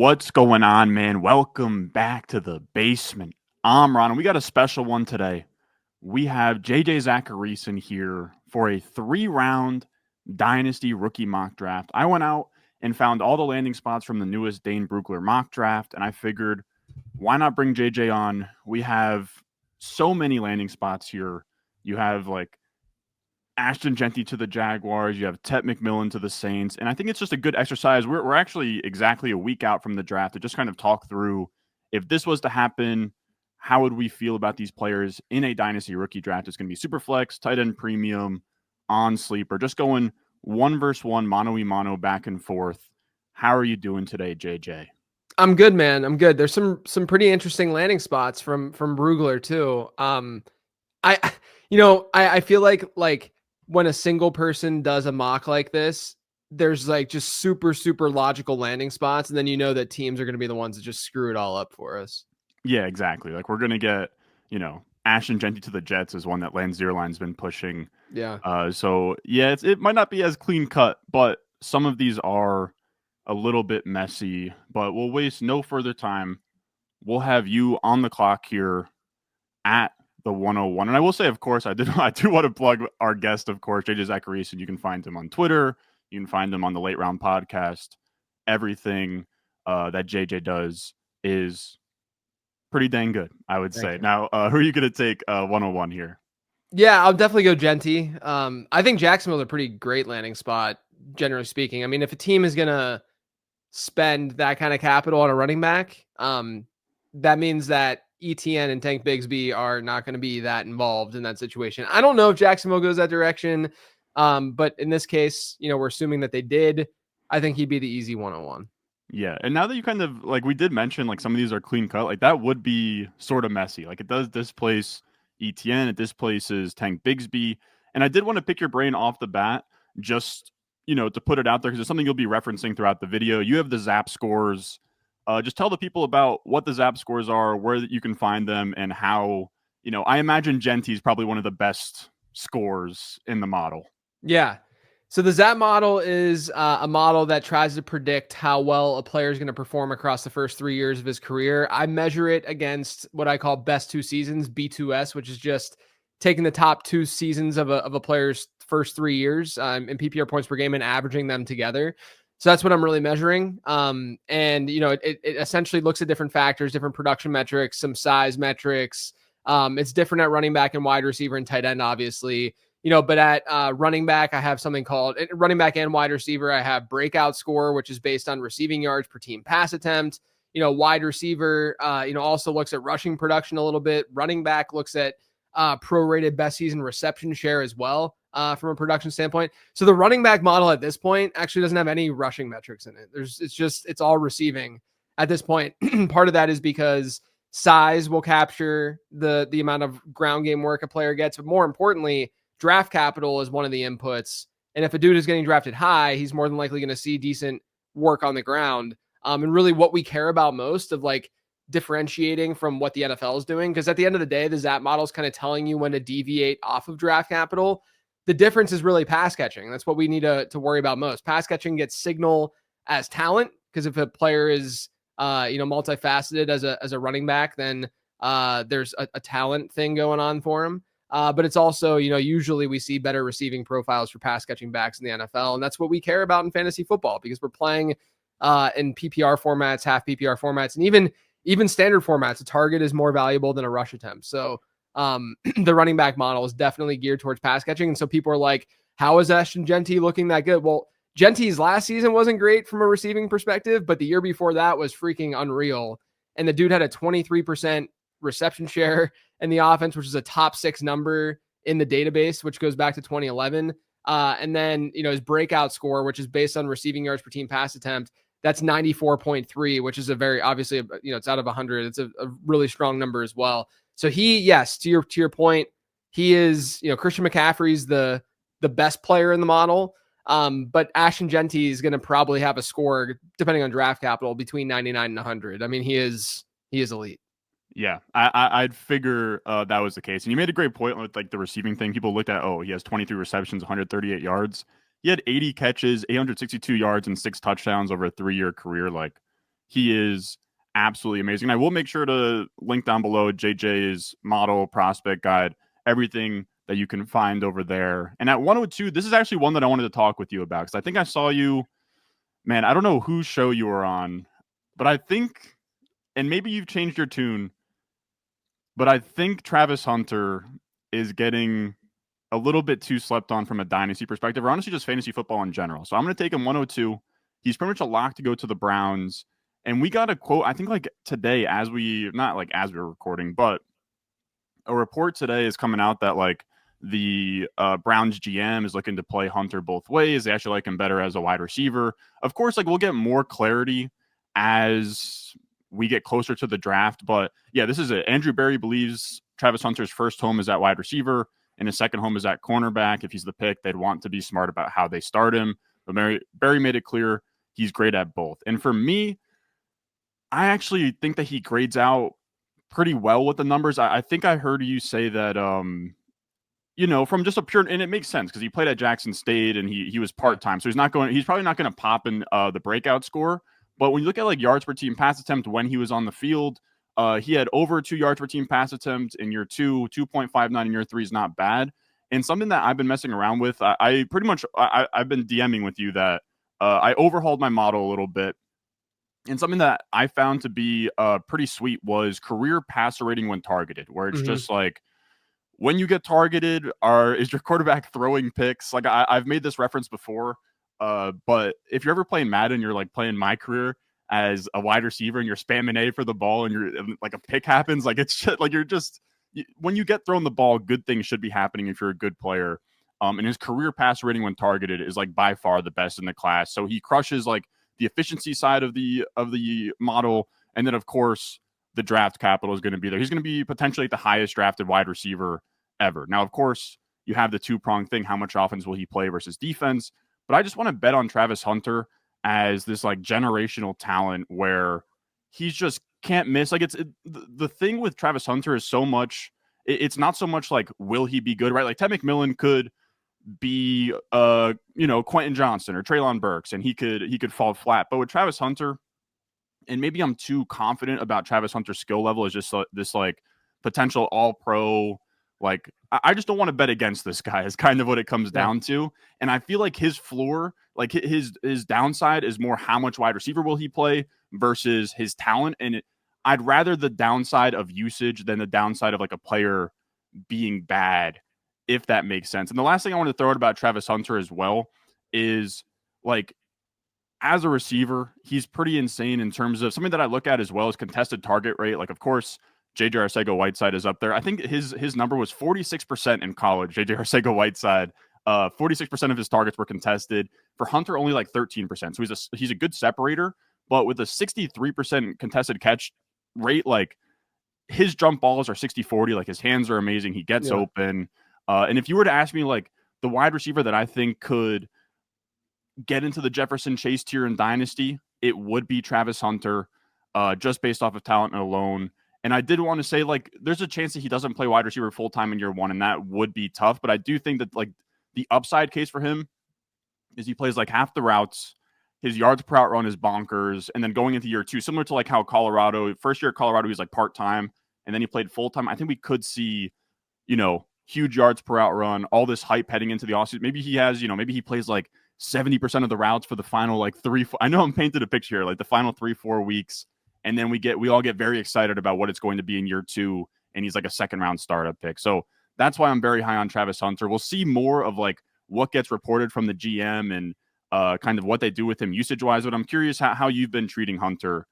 What's going on, man? Welcome back to the basement. I'm Ron, and we got a special one today. We have JJ Zachariason here for a 3-round Dynasty rookie mock draft. I went out and found all the landing spots from the newest Dane Brugler mock draft, and I figured, why not bring JJ on? We have so many landing spots here. You have Ashton Genty to the Jaguars. You have Tet McMillan to the Saints. And I think it's just a good exercise. We're actually exactly a week out from the draft to just kind of talk through, if this was to happen, how would we feel about these players in a Dynasty rookie draft? It's going to be super flex, tight end premium, on sleeper, just going 1-versus-1, mano-y-mano, back and forth. How are you doing today, JJ? I'm good, man. I'm good. There's some pretty interesting landing spots from Brugler too. I feel like when a single person does a mock like this, there's just super logical landing spots, and then you know that teams are going to be the ones that just screw it all up for us. Yeah, exactly. We're going to get, Ashton Genty to the Jets is one that Lance Zierlein's been pushing. Yeah. It might not be as clean cut, but some of these are a little bit messy. But we'll waste no further time. We'll have you on the clock here at the 101. And I will say, of course, I do want to plug our guest, of course, JJ Zachariason. You can find him on Twitter. You can find him on the Late Round Podcast. Everything that JJ does is pretty dang good, I would say. Now, who are you going to take 101 here? Yeah, I'll definitely go Genty. I think Jacksonville's a pretty great landing spot, generally speaking. I mean, if a team is going to spend that kind of capital on a running back, that means that ETN and Tank Bigsby are not going to be that involved in that situation. I don't know if Jacksonville goes that direction, but in this case, we're assuming that they did. I think he'd be the easy 101. Yeah, and now that you kind of, we did mention, some of these are clean cut, that would be sort of messy. It does displace ETN, it displaces Tank Bigsby, and I did want to pick your brain off the bat, just, to put it out there, because it's something you'll be referencing throughout the video. You have the Zap scores. Just tell the people about what the Zap scores are, where you can find them, and how, I imagine Genty is probably one of the best scores in the model. Yeah. So the Zap model is a model that tries to predict how well a player is going to perform across the first 3 years of his career. I measure it against what I call best 2 seasons, B2S, which is just taking the top 2 seasons of a player's first 3 years in PPR points per game and averaging them together. So that's what I'm really measuring. It essentially looks at different factors, different production metrics, some size metrics. It's different at running back and wide receiver and tight end, obviously. But at running back, I have something called running back and wide receiver. I have breakout score, which is based on receiving yards per team pass attempt. Wide receiver, also looks at rushing production a little bit. Running back looks at prorated best season reception share as well from a production standpoint. So the running back model at this point actually doesn't have any rushing metrics in it. It's all receiving at this point. Part of that is because size will capture the amount of ground game work a player gets, but more importantly, draft capital is one of the inputs. And if a dude is getting drafted high, he's more than likely going to see decent work on the ground. And really what we care about most of differentiating from what the NFL is doing. Because at the end of the day, the Zap model is kind of telling you when to deviate off of draft capital. The difference is really pass catching. That's what we need to worry about most. Pass catching gets signal as talent, because if a player is multifaceted as a running back, then there's a talent thing going on for him. But it's also, usually we see better receiving profiles for pass catching backs in the NFL. And that's what we care about in fantasy football, because we're playing in PPR formats, half PPR formats, and even standard formats. A target is more valuable than a rush attempt. So the running back model is definitely geared towards pass catching. And so people are like, how is Ashton Genty looking that good? Well, Genty's last season wasn't great from a receiving perspective, but the year before that was freaking unreal. And the dude had a 23% reception share in the offense, which is a top 6 number in the database, which goes back to 2011. And then, his breakout score, which is based on receiving yards per team pass attempt, that's 94.3, which is a very, obviously, it's out of 100. It's a really strong number as well. So yes, to your point, he is, Christian McCaffrey's the best player in the model. But Ashton Genty is going to probably have a score, depending on draft capital, between 99 and 100. I mean, he is elite. Yeah, I'd figure that was the case. And you made a great point with the receiving thing. People looked at, he has 23 receptions, 138 yards. He had 80 catches, 862 yards, and 6 touchdowns over a 3-year career. he is absolutely amazing. I will make sure to link down below JJ's model prospect guide, everything that you can find over there. And at 102, this is actually one that I wanted to talk with you about because I think I saw you, man, I don't know whose show you were on, but I think, and maybe you've changed your tune, but I think Travis Hunter is getting a little bit too slept on from a dynasty perspective, or honestly just fantasy football in general. So I'm going to take him 102. He's pretty much a lock to go to the Browns. And we got a quote, I think like today, not like as we were recording, but a report today is coming out that like the Browns GM is looking to play Hunter both ways. They actually like him better as a wide receiver. Of course, like we'll get more clarity as we get closer to the draft. But yeah, this is it. Andrew Berry believes Travis Hunter's first home is at wide receiver and his second home is at cornerback. If he's the pick, they'd want to be smart about how they start him. But Berry made it clear he's great at both. And for me, I actually think that he grades out pretty well with the numbers. I think I heard you say that, from just a pure, and it makes sense because he played at Jackson State and he was part-time. So he's probably not going to pop in the breakout score. But when you look at like yards per team pass attempt when he was on the field, he had over 2 yards per team pass attempt in year 2, 2.59 in year 3 is not bad. And something that I've been messing around with, I've been DMing with you that I overhauled my model a little bit. And something that I found to be pretty sweet was career passer rating when targeted, where it's just like when you get targeted, is your quarterback throwing picks? Like I've made this reference before, but if you're ever playing Madden, you're like playing my career as a wide receiver and you're spamming A for the ball and you're like a pick happens, like it's just, like when you get thrown the ball, good things should be happening if you're a good player. And his career pass rating when targeted is like by far the best in the class. So he crushes like the efficiency side of the model, and then of course the draft capital is going to be there. He's going to be potentially the highest drafted wide receiver ever. Now, of course, you have the 2-pronged thing: how much offense will he play versus defense? But I just want to bet on Travis Hunter as this like generational talent where he's just can't miss. Like the thing with Travis Hunter is so much. It's not so much like will he be good, right? Like Ted McMillan could be Quentin Johnston or Treylon Burks and he could fall flat. But with Travis Hunter, and maybe I'm too confident about Travis Hunter's skill level, is just this like potential all pro. Like I just don't want to bet against this guy is kind of what it comes down to. And I feel like his floor, like his downside is more how much wide receiver will he play versus his talent. And I'd rather the downside of usage than the downside of like a player being bad, if that makes sense. And the last thing I want to throw out about Travis Hunter as well is like as a receiver, he's pretty insane in terms of something that I look at as well as contested target rate. Like, of course, JJ Arcega-Whiteside is up there. I think his number was 46% in college. JJ Arcega-Whiteside, 46% of his targets were contested. For Hunter, only like 13%. So he's a good separator, but with a 63% contested catch rate, like his jump balls are 60-40. Like his hands are amazing. He gets open. And if you were to ask me like the wide receiver that I think could get into the Jefferson Chase tier in Dynasty, it would be Travis Hunter, just based off of talent alone. And I did want to say, like, there's a chance that he doesn't play wide receiver full-time in year 1, and that would be tough. But I do think that, like, the upside case for him is he plays, like, half the routes. His yards per out run is bonkers. And then going into year 2, similar to, like, how first year at Colorado, he was, like, part-time, and then he played full-time. I think we could see, huge yards per out run, all this hype heading into the offseason. Maybe he has, maybe he plays, like, 70% of the routes for the final, like, 3-4. I know I'm painted a picture here, like, the final 3-4 weeks. And then we all get very excited about what it's going to be in year 2. And he's like a second-round startup pick. So that's why I'm very high on Travis Hunter. We'll see more of like what gets reported from the GM and kind of what they do with him usage-wise. But I'm curious how you've been treating Hunter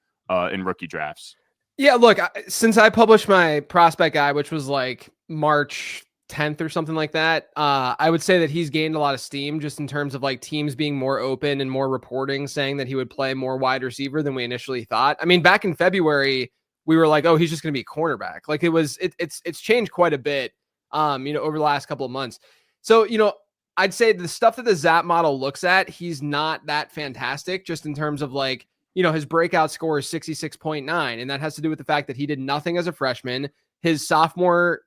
in rookie drafts. Yeah, look, since I published my prospect guide, which was like March 10th or something like that, I would say that he's gained a lot of steam just in terms of like teams being more open and more reporting saying that he would play more wide receiver than we initially thought. I mean, back in February, we were like, oh, he's just going to be cornerback. Like it's changed quite a bit, over the last couple of months. So, I'd say the stuff that the Zap model looks at, he's not that fantastic just in terms of like, his breakout score is 66.9. And that has to do with the fact that he did nothing as a freshman. His sophomore,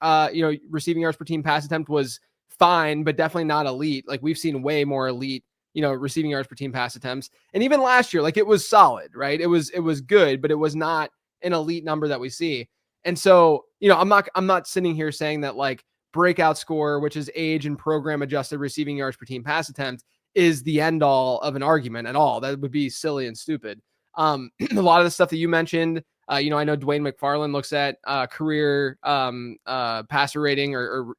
receiving yards per team pass attempt was fine, but definitely not elite. Like we've seen way more elite receiving yards per team pass attempts. And even last year, like it was solid, right? It was good, but it was not an elite number that we see. And so, I'm not sitting here saying that like breakout score, which is age and program adjusted receiving yards per team pass attempt, is the end all of an argument at all. That would be silly and stupid. A lot of the stuff that you mentioned, I know Dwayne McFarland looks at career passer rating or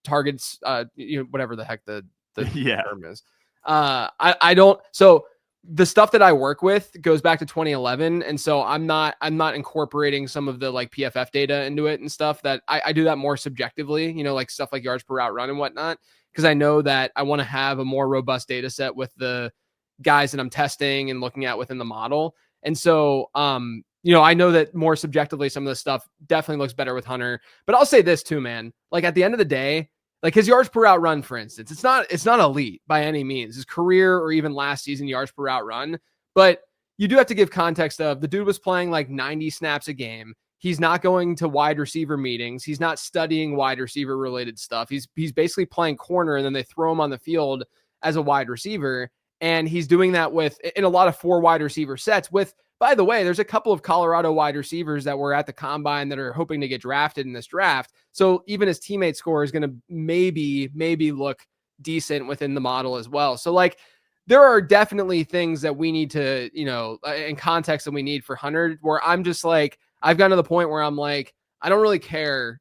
targets, whatever the heck the term is. I don't. So the stuff that I work with goes back to 2011, and so I'm not incorporating some of the like PFF data into it and stuff. That I do that more subjectively, like stuff like yards per route run and whatnot, because I know that I want to have a more robust data set with the guys that I'm testing and looking at within the model. And so, I know that more subjectively, some of the stuff definitely looks better with Hunter. But I'll say this too, man. Like at the end of the day, like his yards per route run, for instance, it's not elite by any means. His career or even last season yards per route run, but you do have to give context of the dude was playing like 90 snaps a game. He's not going to wide receiver meetings. He's not studying wide receiver related stuff. He's basically playing corner, and then they throw him on the field as a wide receiver. And he's doing that in a lot of 4 wide receiver sets with, by the way, there's a couple of Colorado wide receivers that were at the combine that are hoping to get drafted in this draft. So even his teammate score is going to maybe look decent within the model as well. So like there are definitely things that we need to, in context that we need for Hunter, where I'm just like, I've gotten to the point where I'm like, I don't really care,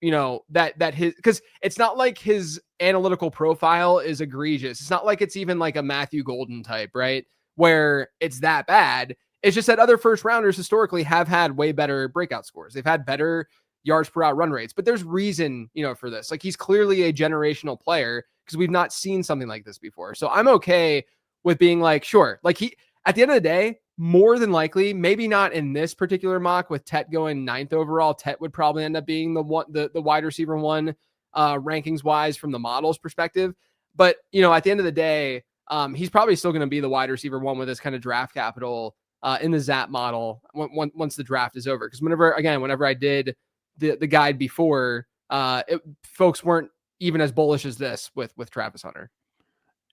that his, because it's not like his analytical profile is egregious. It's not like it's even like a Matthew Golden type, right? Where it's that bad. It's just that other first rounders historically have had way better breakout scores. They've had better yards per out run rates, but there's reason, for this. Like he's clearly a generational player because we've not seen something like this before. So I'm okay with being like, sure. Like at the end of the day, more than likely, maybe not in this particular mock with Tet going 9th overall, Tet would probably end up being the wide receiver 1 rankings wise from the model's perspective. But, at the end of the day, he's probably still going to be the wide receiver 1 with this kind of draft capital in the ZAP model once the draft is over. Because whenever I did the guide before, folks weren't even as bullish as this with Travis Hunter.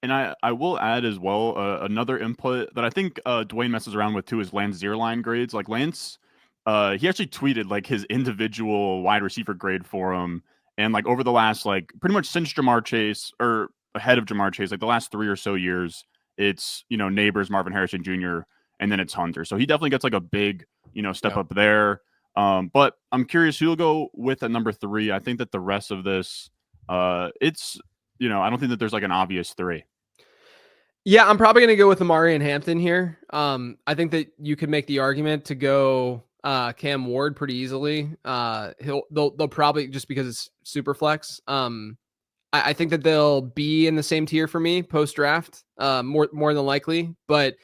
And I will add as well another input that I think Dwayne messes around with too is Lance Zierlein grades. Like Lance, he actually tweeted like his individual wide receiver grade for him, and like over the last like pretty much since Jamar Chase or ahead of Jamar Chase, like the last 3 or so years, it's Neighbors, Marvin Harrison Jr., and then it's Hunter. So he definitely gets like a big step up there. But I'm curious who'll go with at number 3. I think that the rest of this, it's I don't think that there's like an obvious 3. Yeah, I'm probably going to go with Amari and Hampton here. I think that you could make the argument to go Cam Ward pretty easily. They'll probably, just because it's super flex. I think that they'll be in the same tier for me post draft, more than likely. But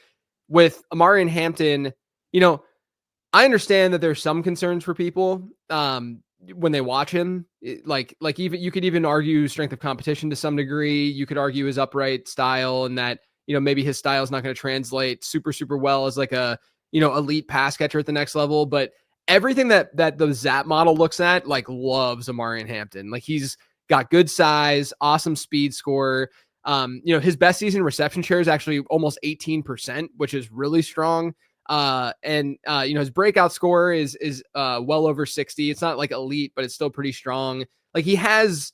with Amari and Hampton, I understand that there's some concerns for people when they watch him. Like even you could even argue strength of competition to some degree. You could argue his upright style and that maybe his style is not going to translate super well as like a elite pass catcher at the next level. But everything that the ZAP model looks at like loves Amari and Hampton. Like he's got good size, awesome speed score. His best season reception share is actually almost 18%, which is really strong. His breakout score is well over 60. It's not like elite, but it's still pretty strong. Like he has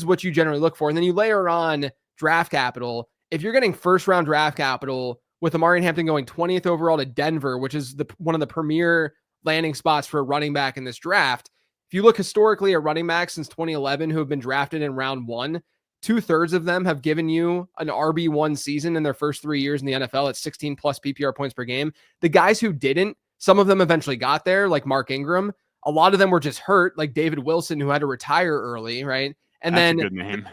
what you generally look for. And then you layer on draft capital. If you're getting first round draft capital with Amari and Hampton going 20th overall to Denver, which is one of the premier landing spots for a running back in this draft. If you look historically at running backs since 2011 who have been drafted in round 1, 2/3 of them have given you an RB1 season in their first 3 years in the NFL at 16 plus PPR points per game. The guys who didn't, some of them eventually got there, like Mark Ingram. A lot of them were just hurt, like David Wilson, who had to retire early, right? And That's then a good name.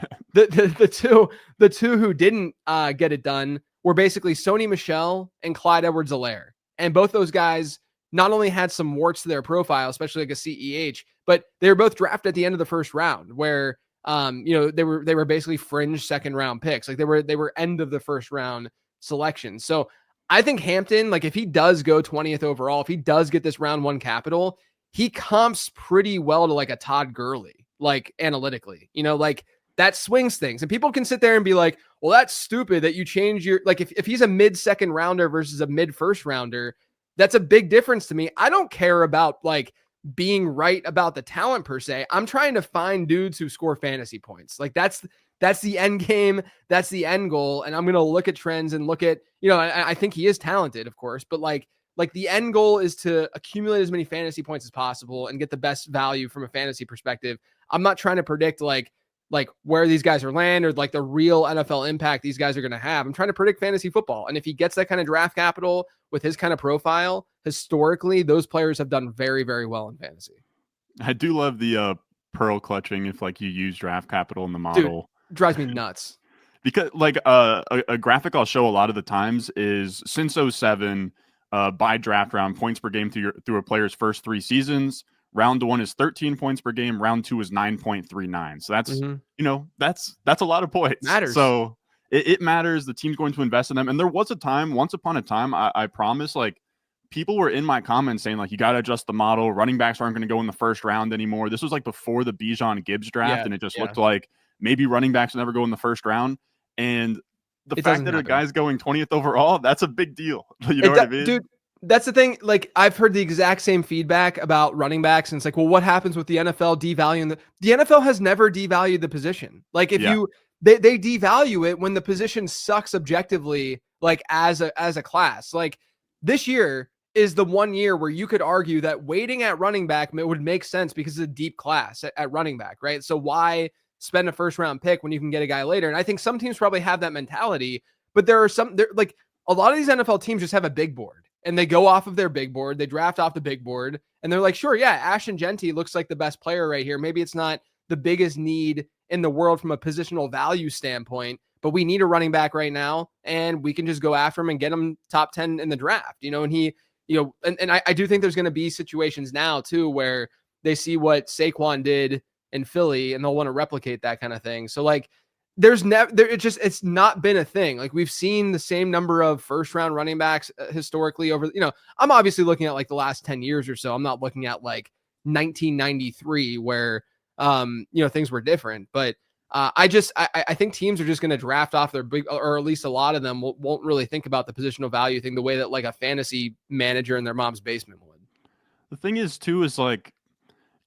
the two who didn't get it done were basically Sony Michel and Clyde Edwards-Helaire. And both those guys not only had some warts to their profile, especially like a CEH, but they were both drafted at the end of the first round, where they were basically fringe second round picks. Like they were end of the first round selections. So I think Hampton, like if he does go 20th overall, if he does get this round 1 capital, he comps pretty well to like a Todd Gurley, like analytically, like that swings things. And people can sit there and be like, well, that's stupid that you change your, like, if he's a mid second rounder versus a mid first rounder, that's a big difference to me. I don't care about like being right about the talent per se. I'm trying to find dudes who score fantasy points. Like that's the end game. That's the end goal. And I'm going to look at trends and look at, I think he is talented, of course, but like the end goal is to accumulate as many fantasy points as possible and get the best value from a fantasy perspective. I'm not trying to predict like where these guys are land or like the real NFL impact these guys are going to have. I'm trying to predict fantasy football. And if he gets that kind of draft capital with his kind of profile, historically, those players have done very, very well in fantasy. I do love the pearl clutching if like you use draft capital in the model. Dude, drives me nuts. Because like a graphic I'll show a lot of the times is since 07, by draft round, points per game through a player's first 3 seasons. Round 1 is 13 points per game. Round 2 is 9.39. So that's, that's a lot of points. Matters. So it matters. The team's going to invest in them. And there was a time, once upon a time, I promise, like people were in my comments saying like, you got to adjust the model. Running backs aren't going to go in the first round anymore. This was like before the Bijan Gibbs draft. And it just looked like maybe running backs will never go in the first round. And the fact that a guy's going 20th overall, that's a big deal. You know what I mean? Dude, that's the thing. Like I've heard the exact same feedback about running backs. And it's like, well, what happens with the NFL devaluing the NFL has never devalued the position. Like if they devalue it when the position sucks objectively, like as a class. Like this year is the one year where you could argue that waiting at running back would make sense because it's a deep class at running back, right? So why spend a first round pick when you can get a guy later? And I think some teams probably have that mentality, but there are like a lot of these NFL teams just have a big board and they go off of their big board. They draft off the big board and they're like, sure, yeah, Ashton Genty looks like the best player right here. Maybe it's not the biggest need in the world from a positional value standpoint, but we need a running back right now and we can just go after him and get him top 10 in the draft, and he, and I do think there's going to be situations now too, where they see what Saquon did in Philly and they'll want to replicate that kind of thing. So like, it's not been a thing. Like we've seen the same number of first round running backs historically over, I'm obviously looking at like the last 10 years or so. I'm not looking at like 1993 where, things were different, but I think teams are just going to draft off their big, or at least a lot of them won't really think about the positional value thing the way that like a fantasy manager in their mom's basement would. The thing is too, is like,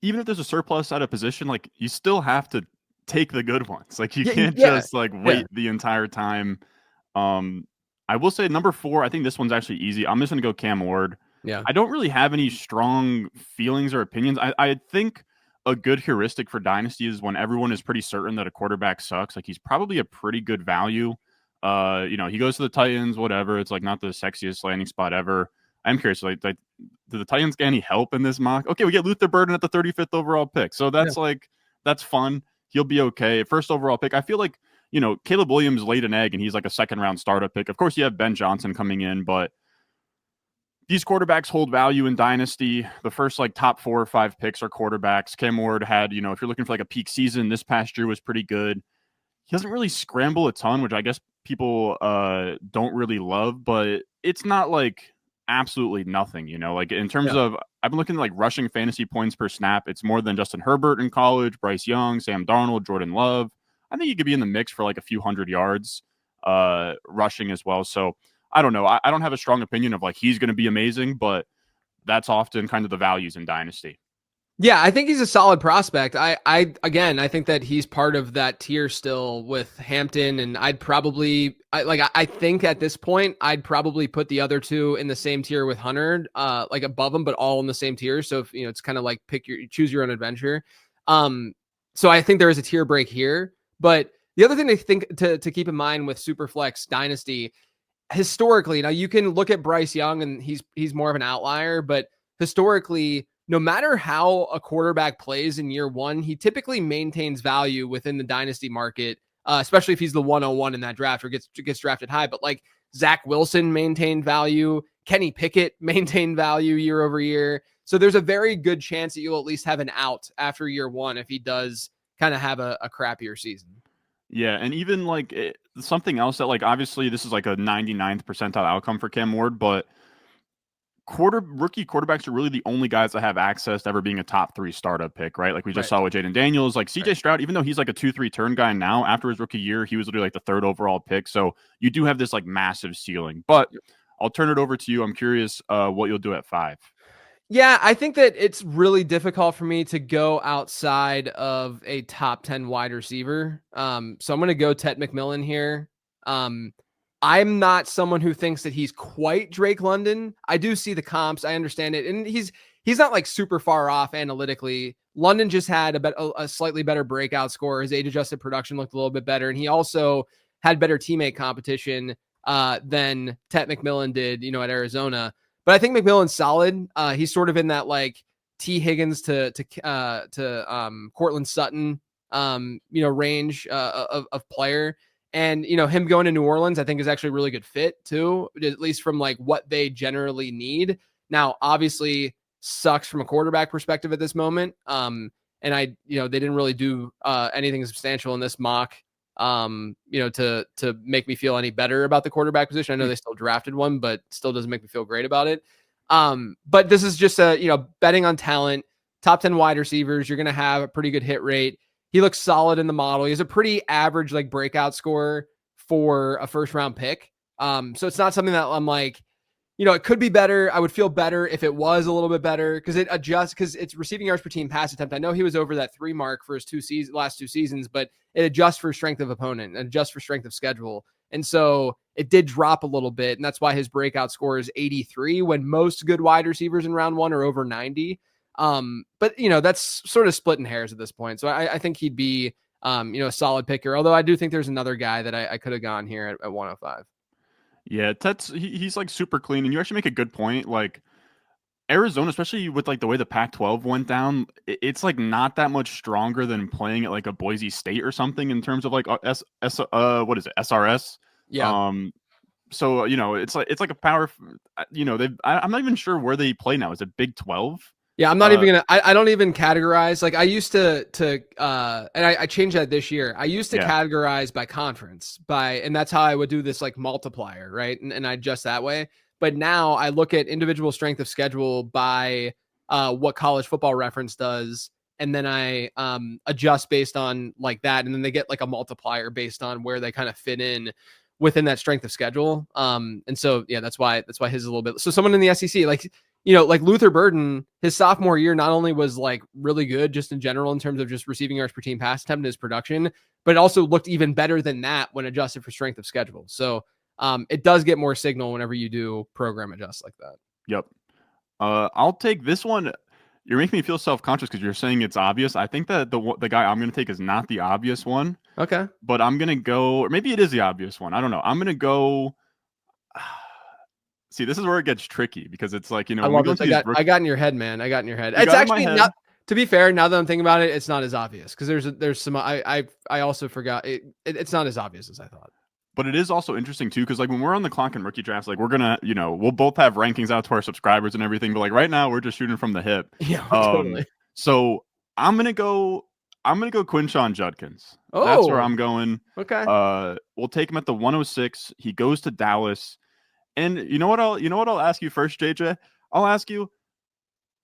even if there's a surplus at a position, like you still have to take the good ones. Like you can't just like wait the entire time. I will say number 4, I think this one's actually easy. I'm just going to go Cam Ward. Yeah. I don't really have any strong feelings or opinions. I think a good heuristic for Dynasty is when everyone is pretty certain that a quarterback sucks. Like he's probably a pretty good value. He goes to the Titans, whatever. It's like not the sexiest landing spot ever. I'm curious, like do the Titans get any help in this mock? Okay, we get Luther Burden at the 35th overall pick. So that's that's fun. He'll be okay. First overall pick. I feel like, Caleb Williams laid an egg and he's like a second round startup pick. Of course, you have Ben Johnson coming in, but these quarterbacks hold value in Dynasty. The first like top 4 or 5 picks are quarterbacks. Cam Ward had, if you're looking for like a peak season, this past year was pretty good. He doesn't really scramble a ton, which I guess people don't really love, but it's not like absolutely nothing, like in terms of, I've been looking at like rushing fantasy points per snap. It's more than Justin Herbert in college, Bryce Young, Sam Darnold, Jordan Love. I think he could be in the mix for like a few hundred yards rushing as well. So I don't know. I don't have a strong opinion of like he's going to be amazing, but that's often kind of the values in Dynasty. Yeah, I think he's a solid prospect. I think that he's part of that tier still with Hampton, and I think at this point I'd probably put the other two in the same tier with Hunter, like above them, but all in the same tier. So if it's kind of like choose your own adventure. So I think there is a tier break here, but the other thing to keep in mind with Superflex Dynasty historically, now you can look at Bryce Young and he's more of an outlier, but historically, no matter how a quarterback plays in year 1, he typically maintains value within the dynasty market, especially if he's the 101 in that draft or gets drafted high. But like Zach Wilson maintained value, Kenny Pickett maintained value year over year. So there's a very good chance that you'll at least have an out after year 1 if he does kind of have a crappier season. Yeah, and even like something else that like obviously this is like a 99th percentile outcome for Cam Ward, but rookie quarterbacks are really the only guys that have access to ever being a top 3 startup pick, right? Like we just saw with Jaden Daniels, like CJ Stroud, even though he's like a 2-3 turn guy now, after his rookie year, he was literally like the 3rd overall pick. So you do have this like massive ceiling. But I'll turn it over to you. I'm curious what you'll do at 5. Yeah, I think that it's really difficult for me to go outside of a top 10 wide receiver. So I'm going to go Tet McMillan here. I'm not someone who thinks that he's quite Drake London. I do see the comps. I understand it. And he's not like super far off analytically. London just had a slightly better breakout score. His age-adjusted production looked a little bit better. And he also had better teammate competition than Tet McMillan did, at Arizona. But I think McMillan's solid. He's sort of in that like T Higgins to Cortland Sutton, range of player. And, him going to New Orleans, I think is actually a really good fit too, at least from like what they generally need. Now, obviously sucks from a quarterback perspective at this moment. And they didn't really do anything substantial in this mock, to make me feel any better about the quarterback position. I know they still drafted one, but still doesn't make me feel great about it. But this is just betting on talent, top 10 wide receivers. You're going to have a pretty good hit rate. He looks solid in the model. He has a pretty average like breakout score for a 1st round pick. So it's not something that I'm like, it could be better. I would feel better if it was a little bit better because it adjusts because it's receiving yards per team pass attempt. I know he was over that 3 mark for his last 2 seasons, but it adjusts for strength of opponent and adjusts for strength of schedule. And so it did drop a little bit. And that's why his breakout score is 83 when most good wide receivers in round 1 are over 90. But that's sort of splitting hairs at this point. So I think he'd be, a solid picker. Although I do think there's another guy that I could have gone here at 105. Yeah, he's like super clean, and you actually make a good point. Like Arizona, especially with like the way the Pac-12 went down, it's like not that much stronger than playing at like a Boise State or something in terms of like what is it, SRS? Yeah. So it's like a power. I'm not even sure where they play now. Is it Big 12? Yeah, I'm not even gonna. I don't even categorize. Like I used to, and I changed that this year. I used to categorize by conference, and that's how I would do this like multiplier, right? And I adjust that way. But now I look at individual strength of schedule by what College Football Reference does, and then I adjust based on like that, and then they get like a multiplier based on where they kind of fit in within that strength of schedule. And so yeah, that's why his is a little bit. So someone in the SEC, like Luther Burden, his sophomore year not only was like really good just in general in terms of just receiving yards per team pass attempt and his production, but it also looked even better than that when adjusted for strength of schedule. So it does get more signal whenever you do program adjust like that. Yep. I'll take this one. You're making me feel self-conscious because you're saying it's obvious. I think that the guy I'm going to take is not the obvious one. Okay. But I'm going to go, or maybe it is the obvious one. I don't know. I'm going to go. See, this is where it gets tricky because it's like, I love this. I got in your head, man. I got in your head. It's actually not, to be fair, now that I'm thinking about it, it's not as obvious because there's some, I also forgot it's not as obvious as I thought. But it is also interesting too, because like when we're on the clock and rookie drafts, like we're gonna, we'll both have rankings out to our subscribers and everything. But like right now, we're just shooting from the hip. Yeah, totally. So I'm gonna go Quinshon Judkins. Oh, that's where I'm going. Okay. We'll take him at the 106. He goes to Dallas, and you know what I'll ask you first, JJ. I'll ask you: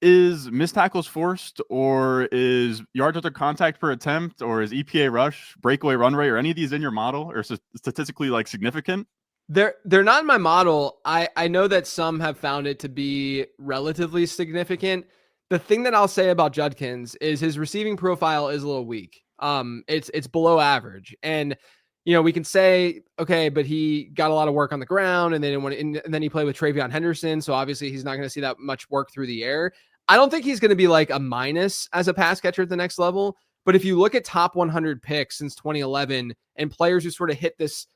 is missed tackles forced, or is yards after contact per attempt, or is EPA rush, breakaway run rate, or any of these in your model or statistically like significant? They're not in my model. I know that some have found it to be relatively significant. The thing that I'll say about Judkins is his receiving profile is a little weak. It's below average, and we can say, okay, but he got a lot of work on the ground, and and then he played with Travion Henderson, so obviously he's not going to see that much work through the air. I don't think he's going to be like a minus as a pass catcher at the next level. But if you look at top 100 picks since 2011 and players who sort of hit this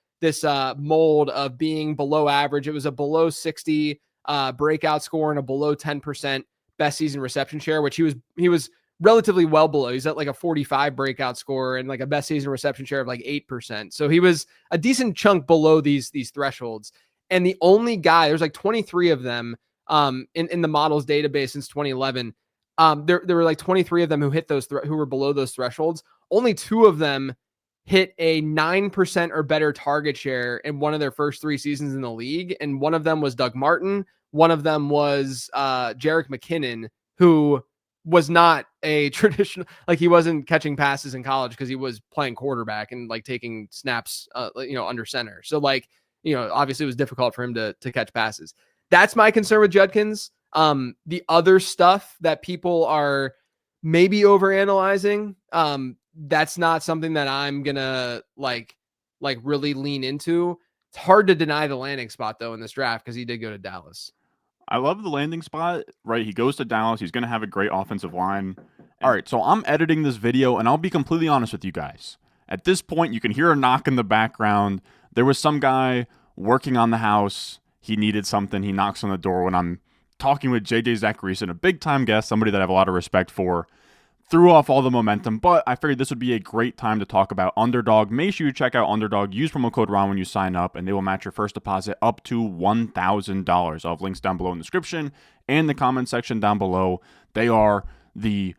mold of being below average, it was a below 60 breakout score and a below 10% best season reception share, which he was relatively well below. He's at like a 45 breakout score and like a best season reception share of like 8%. So he was a decent chunk below these thresholds. And the only guy, there's like 23 of them in the models database since 2011. There were like 23 of them who hit those, who were below those thresholds. Only 2 of them hit a 9% or better target share in one of their first 3 seasons in the league. And one of them was Doug Martin. One of them was Jerick McKinnon, who was not a traditional, like he wasn't catching passes in college because he was playing quarterback and like taking snaps, under center. So like, obviously it was difficult for him to catch passes. That's my concern with Judkins. The other stuff that people are maybe overanalyzing, that's not something that I'm gonna like really lean into. It's hard to deny the landing spot though in this draft because he did go to Dallas. I love the landing spot, right? He goes to Dallas. He's going to have a great offensive line. All right, so I'm editing this video, and I'll be completely honest with you guys. At this point, you can hear a knock in the background. There was some guy working on the house. He needed something. He knocks on the door when I'm talking with JJ Zachariason, a big-time guest, somebody that I have a lot of respect for. Threw off all the momentum, but I figured this would be a great time to talk about Underdog. Make sure you check out Underdog. Use promo code RON when you sign up, and they will match your first deposit up to $1,000. I'll have links down below in the description and the comment section down below. They are the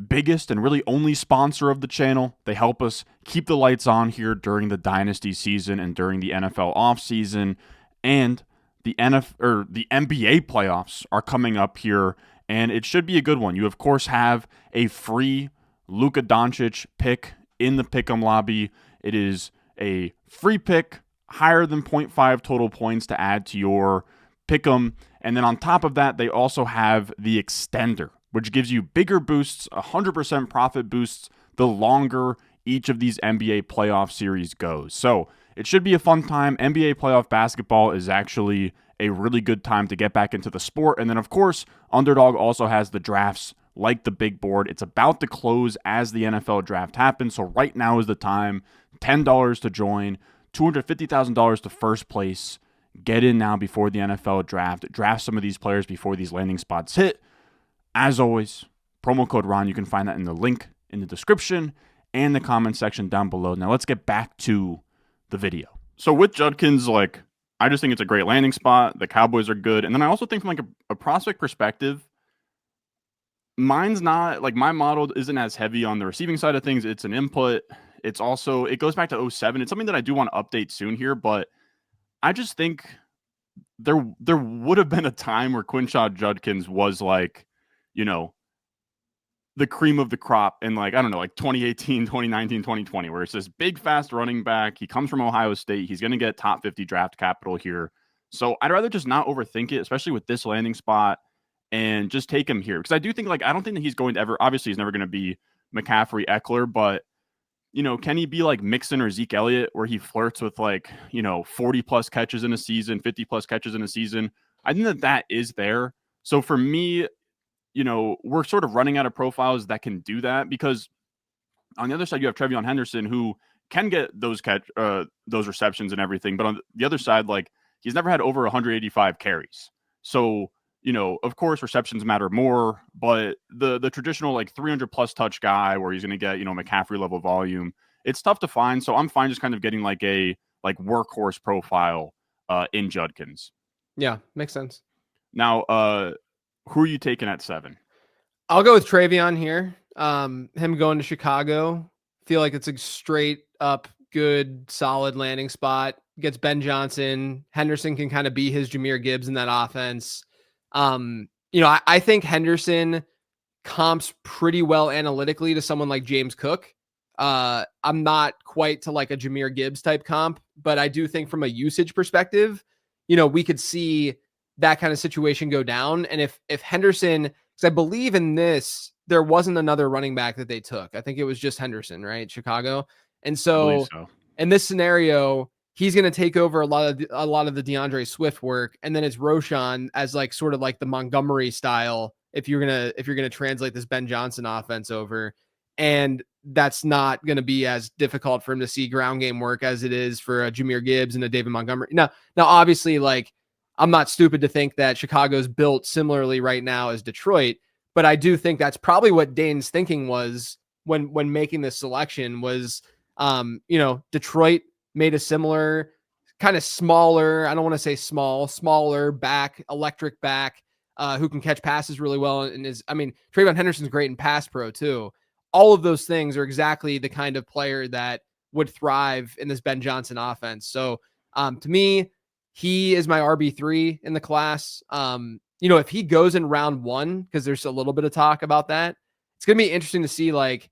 biggest and really only sponsor of the channel. They help us keep the lights on here during the Dynasty season and during the NFL offseason. And the NBA playoffs are coming up here, and it should be a good one. You, of course, have a free Luka Doncic pick in the Pick'em lobby. It is a free pick, higher than 0.5 total points to add to your Pick'em. And then on top of that, they also have the extender, which gives you bigger boosts, 100% profit boosts, the longer each of these NBA playoff series goes. So it should be a fun time. NBA playoff basketball is actually a really good time to get back into the sport. And then, of course, Underdog also has the drafts like the big board. It's about to close as the NFL draft happens. So right now is the time. $10 to join, $250,000 to first place. Get in now before the NFL draft. Draft some of these players before these landing spots hit. As always, promo code RON. You can find that in the link in the description and the comment section down below. Now let's get back to the video. So with Judkins, I just think it's a great landing spot. The Cowboys are good. And then I also think from a prospect perspective, mine's not, my model isn't as heavy on the receiving side of things. It's an input. It goes back to 2007. It's something that I do want to update soon here, but I just think there would have been a time where Quinshon Judkins was the cream of the crop in 2018, 2019, 2020, where it's this big, fast running back. He comes from Ohio State. He's going to get top 50 draft capital here. So I'd rather just not overthink it, especially with this landing spot, and just take him here. Because I do think, I don't think that he's going to ever, obviously he's never going to be McCaffrey, Eckler, but, can he be like Mixon or Zeke Elliott, where he flirts with 40 plus catches in a season, 50 plus catches in a season? I think that is there. So for me, we're sort of running out of profiles that can do that, because on the other side, you have Trevion Henderson, who can get those receptions and everything. But on the other side, he's never had over 185 carries. So, of course, receptions matter more, but the traditional 300 plus touch guy where he's going to get, McCaffrey level volume, it's tough to find. So I'm fine just kind of getting a workhorse profile in Judkins. Yeah, makes sense. Now, who are you taking at 7? I'll go with Trevion here. Him going to Chicago. Feel like it's a straight up good, solid landing spot. Gets Ben Johnson. Henderson can kind of be his Jahmyr Gibbs in that offense. I think Henderson comps pretty well analytically to someone like James Cook. I'm not quite to a Jahmyr Gibbs type comp, but I do think from a usage perspective, we could see that kind of situation go down. And if Henderson, because I believe in this, there wasn't another running back that they took. I think it was just Henderson, right? Chicago. And so in this scenario, he's going to take over a lot of the DeAndre Swift work. And then it's Roshan as sort of the Montgomery style. If you're going to translate this Ben Johnson offense over, and that's not going to be as difficult for him to see ground game work as it is for a Jahmyr Gibbs and a David Montgomery. Now obviously I'm not stupid to think that Chicago's built similarly right now as Detroit, but I do think that's probably what Dane's thinking was when making this selection was, Detroit made a similar kind of smaller, I don't want to say smaller back, electric back, who can catch passes really well. And Trayvon Henderson's great in pass pro too. All of those things are exactly the kind of player that would thrive in this Ben Johnson offense. So to me, he is my RB3 in the class. If he goes in round 1, because there's a little bit of talk about that, it's going to be interesting to see like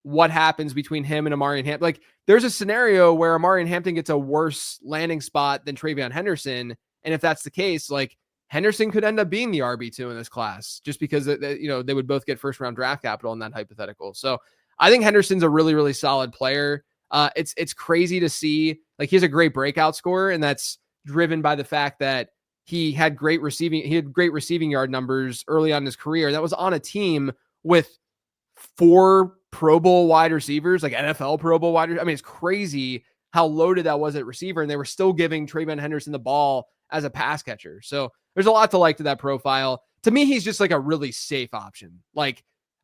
what happens between him and Amari and Hampton. Like there's a scenario where Amari and Hampton gets a worse landing spot than Travion Henderson. And if that's the case, like Henderson could end up being the RB2 in this class just because they would both get first round draft capital in that hypothetical. So I think Henderson's a really, really solid player. It's crazy to see, like, he has a great breakout score, and that's driven by the fact that he had great receiving yard numbers early on in his career. That was on a team with 4 Pro Bowl wide receivers, like NFL Pro Bowl wide. I mean, it's crazy how loaded that was at receiver, and they were still giving Travion Henderson the ball as a pass catcher. So there's a lot to like to that profile. To me, he's just like a really safe option. Like,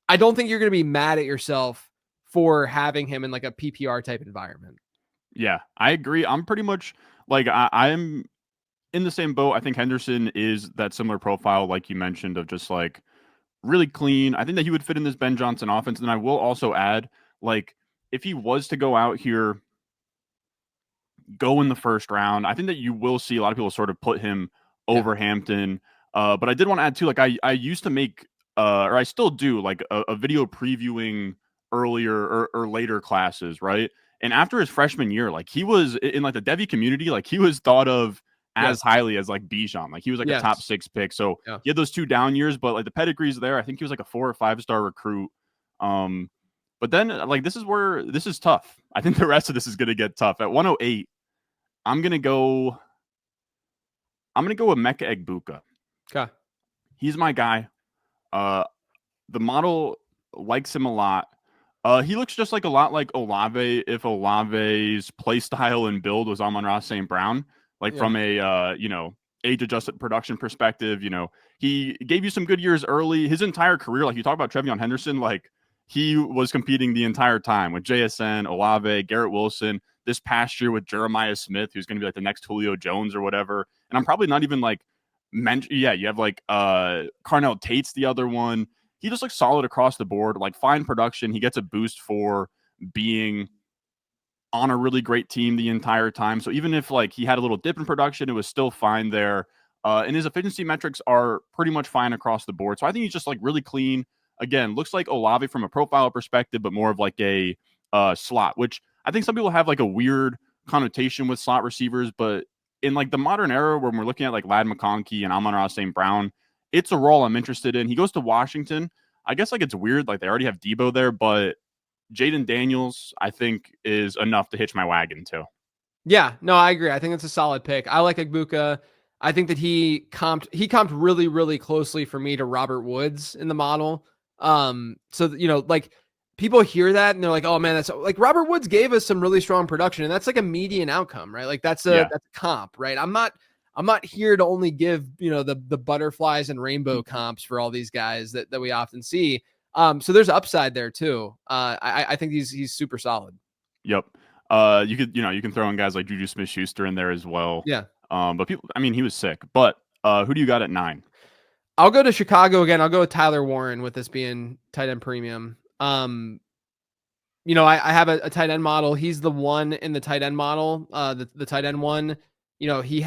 I don't think you're going to be mad at yourself for having him in like a PPR type environment. Yeah, I agree. I'm pretty much like I'm in the same boat. I think Henderson is that similar profile, like you mentioned, of just like really clean. I think that he would fit in this Ben Johnson offense. And I will also add, like, if he was to go out here, go in the first round, I think that you will see a lot of people sort of put him over Hampton. But I did want to add too, like I used to make, or I still do, like a video previewing earlier or later classes, right? And after his freshman year, like he was in like the Devi community, like he was thought of as highly as like Bijan. Like he was like a top 6 pick. So he had those 2 down years, but like the pedigree's there. I think he was like a 4 or 5-star recruit. But then like this is where this is tough. I think the rest of this is gonna get tough. At 108, I'm gonna go with Mecca Egbuka. Okay. He's my guy. The model likes him a lot. He looks just like a lot like Olave if Olave's play style and build was Amon-Ra St. Brown. Like from a age-adjusted production perspective, he gave you some good years early. His entire career, like you talk about Trevion Henderson, like he was competing the entire time with JSN, Olave, Garrett Wilson. This past year with Jeremiah Smith, who's going to be like the next Julio Jones or whatever. And I'm probably not even like you have like Carnell Tate's the other one. He just looks solid across the board, like fine production. He gets a boost for being on a really great team the entire time. So even if like he had a little dip in production, it was still fine there. And his efficiency metrics are pretty much fine across the board. So I think he's just like really clean. Again, looks like Olave from a profile perspective, but more of like a slot, which I think some people have like a weird connotation with slot receivers. But in like the modern era when we're looking at like Ladd McConkey and Amon-Ra St. Brown, it's a role I'm interested in. He goes to Washington. I guess like it's weird. Like they already have Debo there, but Jaden Daniels, I think, is enough to hitch my wagon to. Yeah, no, I agree. I think it's a solid pick. I like Egbuka. I think that he comped really, really closely for me to Robert Woods in the model. So like people hear that and they're like, oh man, that's like Robert Woods gave us some really strong production, and that's like a median outcome, right? Like that's a comp, right? I'm not here to only give the butterflies and rainbow comps for all these guys that we often see. So there's upside there too. I think he's super solid. Yep. You can throw in guys like Juju Smith-Schuster in there as well. Yeah. But he was sick. But who do you got at 9? I'll go to Chicago again. I'll go with Tyler Warren with this being tight end premium. I have a tight end model. He's the one in the tight end model. The tight end one, he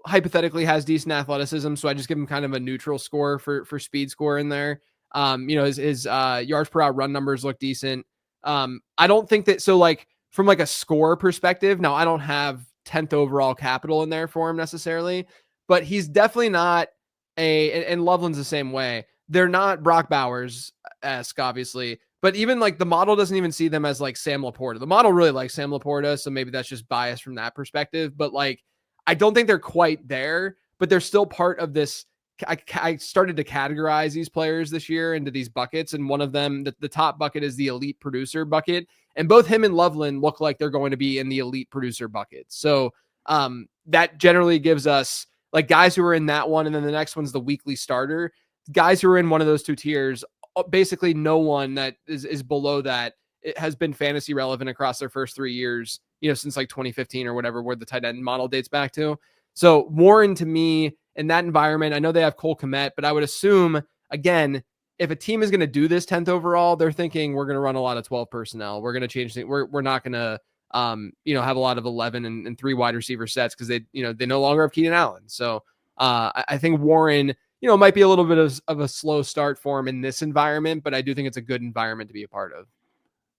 hypothetically has decent athleticism. So I just give him kind of a neutral score for speed score in there. His yards per out run numbers look decent. I don't think that, so like from like a score perspective, now I don't have 10th overall capital in there for him necessarily, but he's definitely not and Loveland's the same way. They're not Brock Bowers-esque, obviously, but even like the model doesn't even see them as like Sam Laporta. The model really likes Sam Laporta, so maybe that's just biased from that perspective, but like, I don't think they're quite there, but they're still part of this. I started to categorize these players this year into these buckets, and one of them, the top bucket, is the elite producer bucket, and both him and Loveland look like they're going to be in the elite producer bucket. So that generally gives us like guys who are in that one, and then the next one's the weekly starter. Guys who are in one of those two tiers, basically no one that is below that, it has been fantasy relevant across their first 3 years, since like 2015 or whatever, where the tight end model dates back to. So Warren, to me, in that environment, I know they have Cole Kmet, but I would assume, again, if a team is going to do this 10th overall, they're thinking we're going to run a lot of 12 personnel. We're going to change things. We're not going to, have a lot of 11 and 3 wide receiver sets because they no longer have Keenan Allen. So I think Warren, might be a little bit of a slow start for him in this environment, but I do think it's a good environment to be a part of.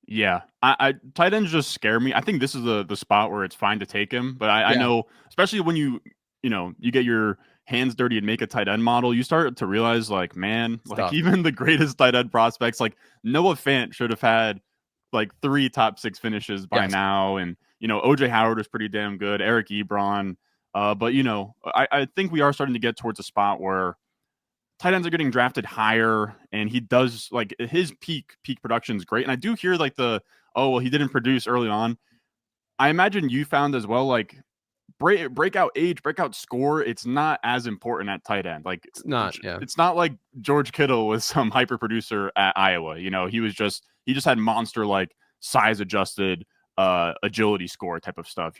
Yeah, I tight ends just scare me. I think this is the spot where it's fine to take him, but I know, especially when you get your hands dirty and make a tight end model, you start to realize like, man, like even the greatest tight end prospects, like Noah Fant should have had like 3 top 6 finishes by now, and OJ Howard was pretty damn good, Eric Ebron, but I think we are starting to get towards a spot where tight ends are getting drafted higher, and he does like his peak production is great. And I do hear like he didn't produce early on. I imagine you found as well, like breakout age, breakout score. It's not as important at tight end. Like it's not like George Kittle was some hyper producer at Iowa. He just had monster like size adjusted agility score type of stuff.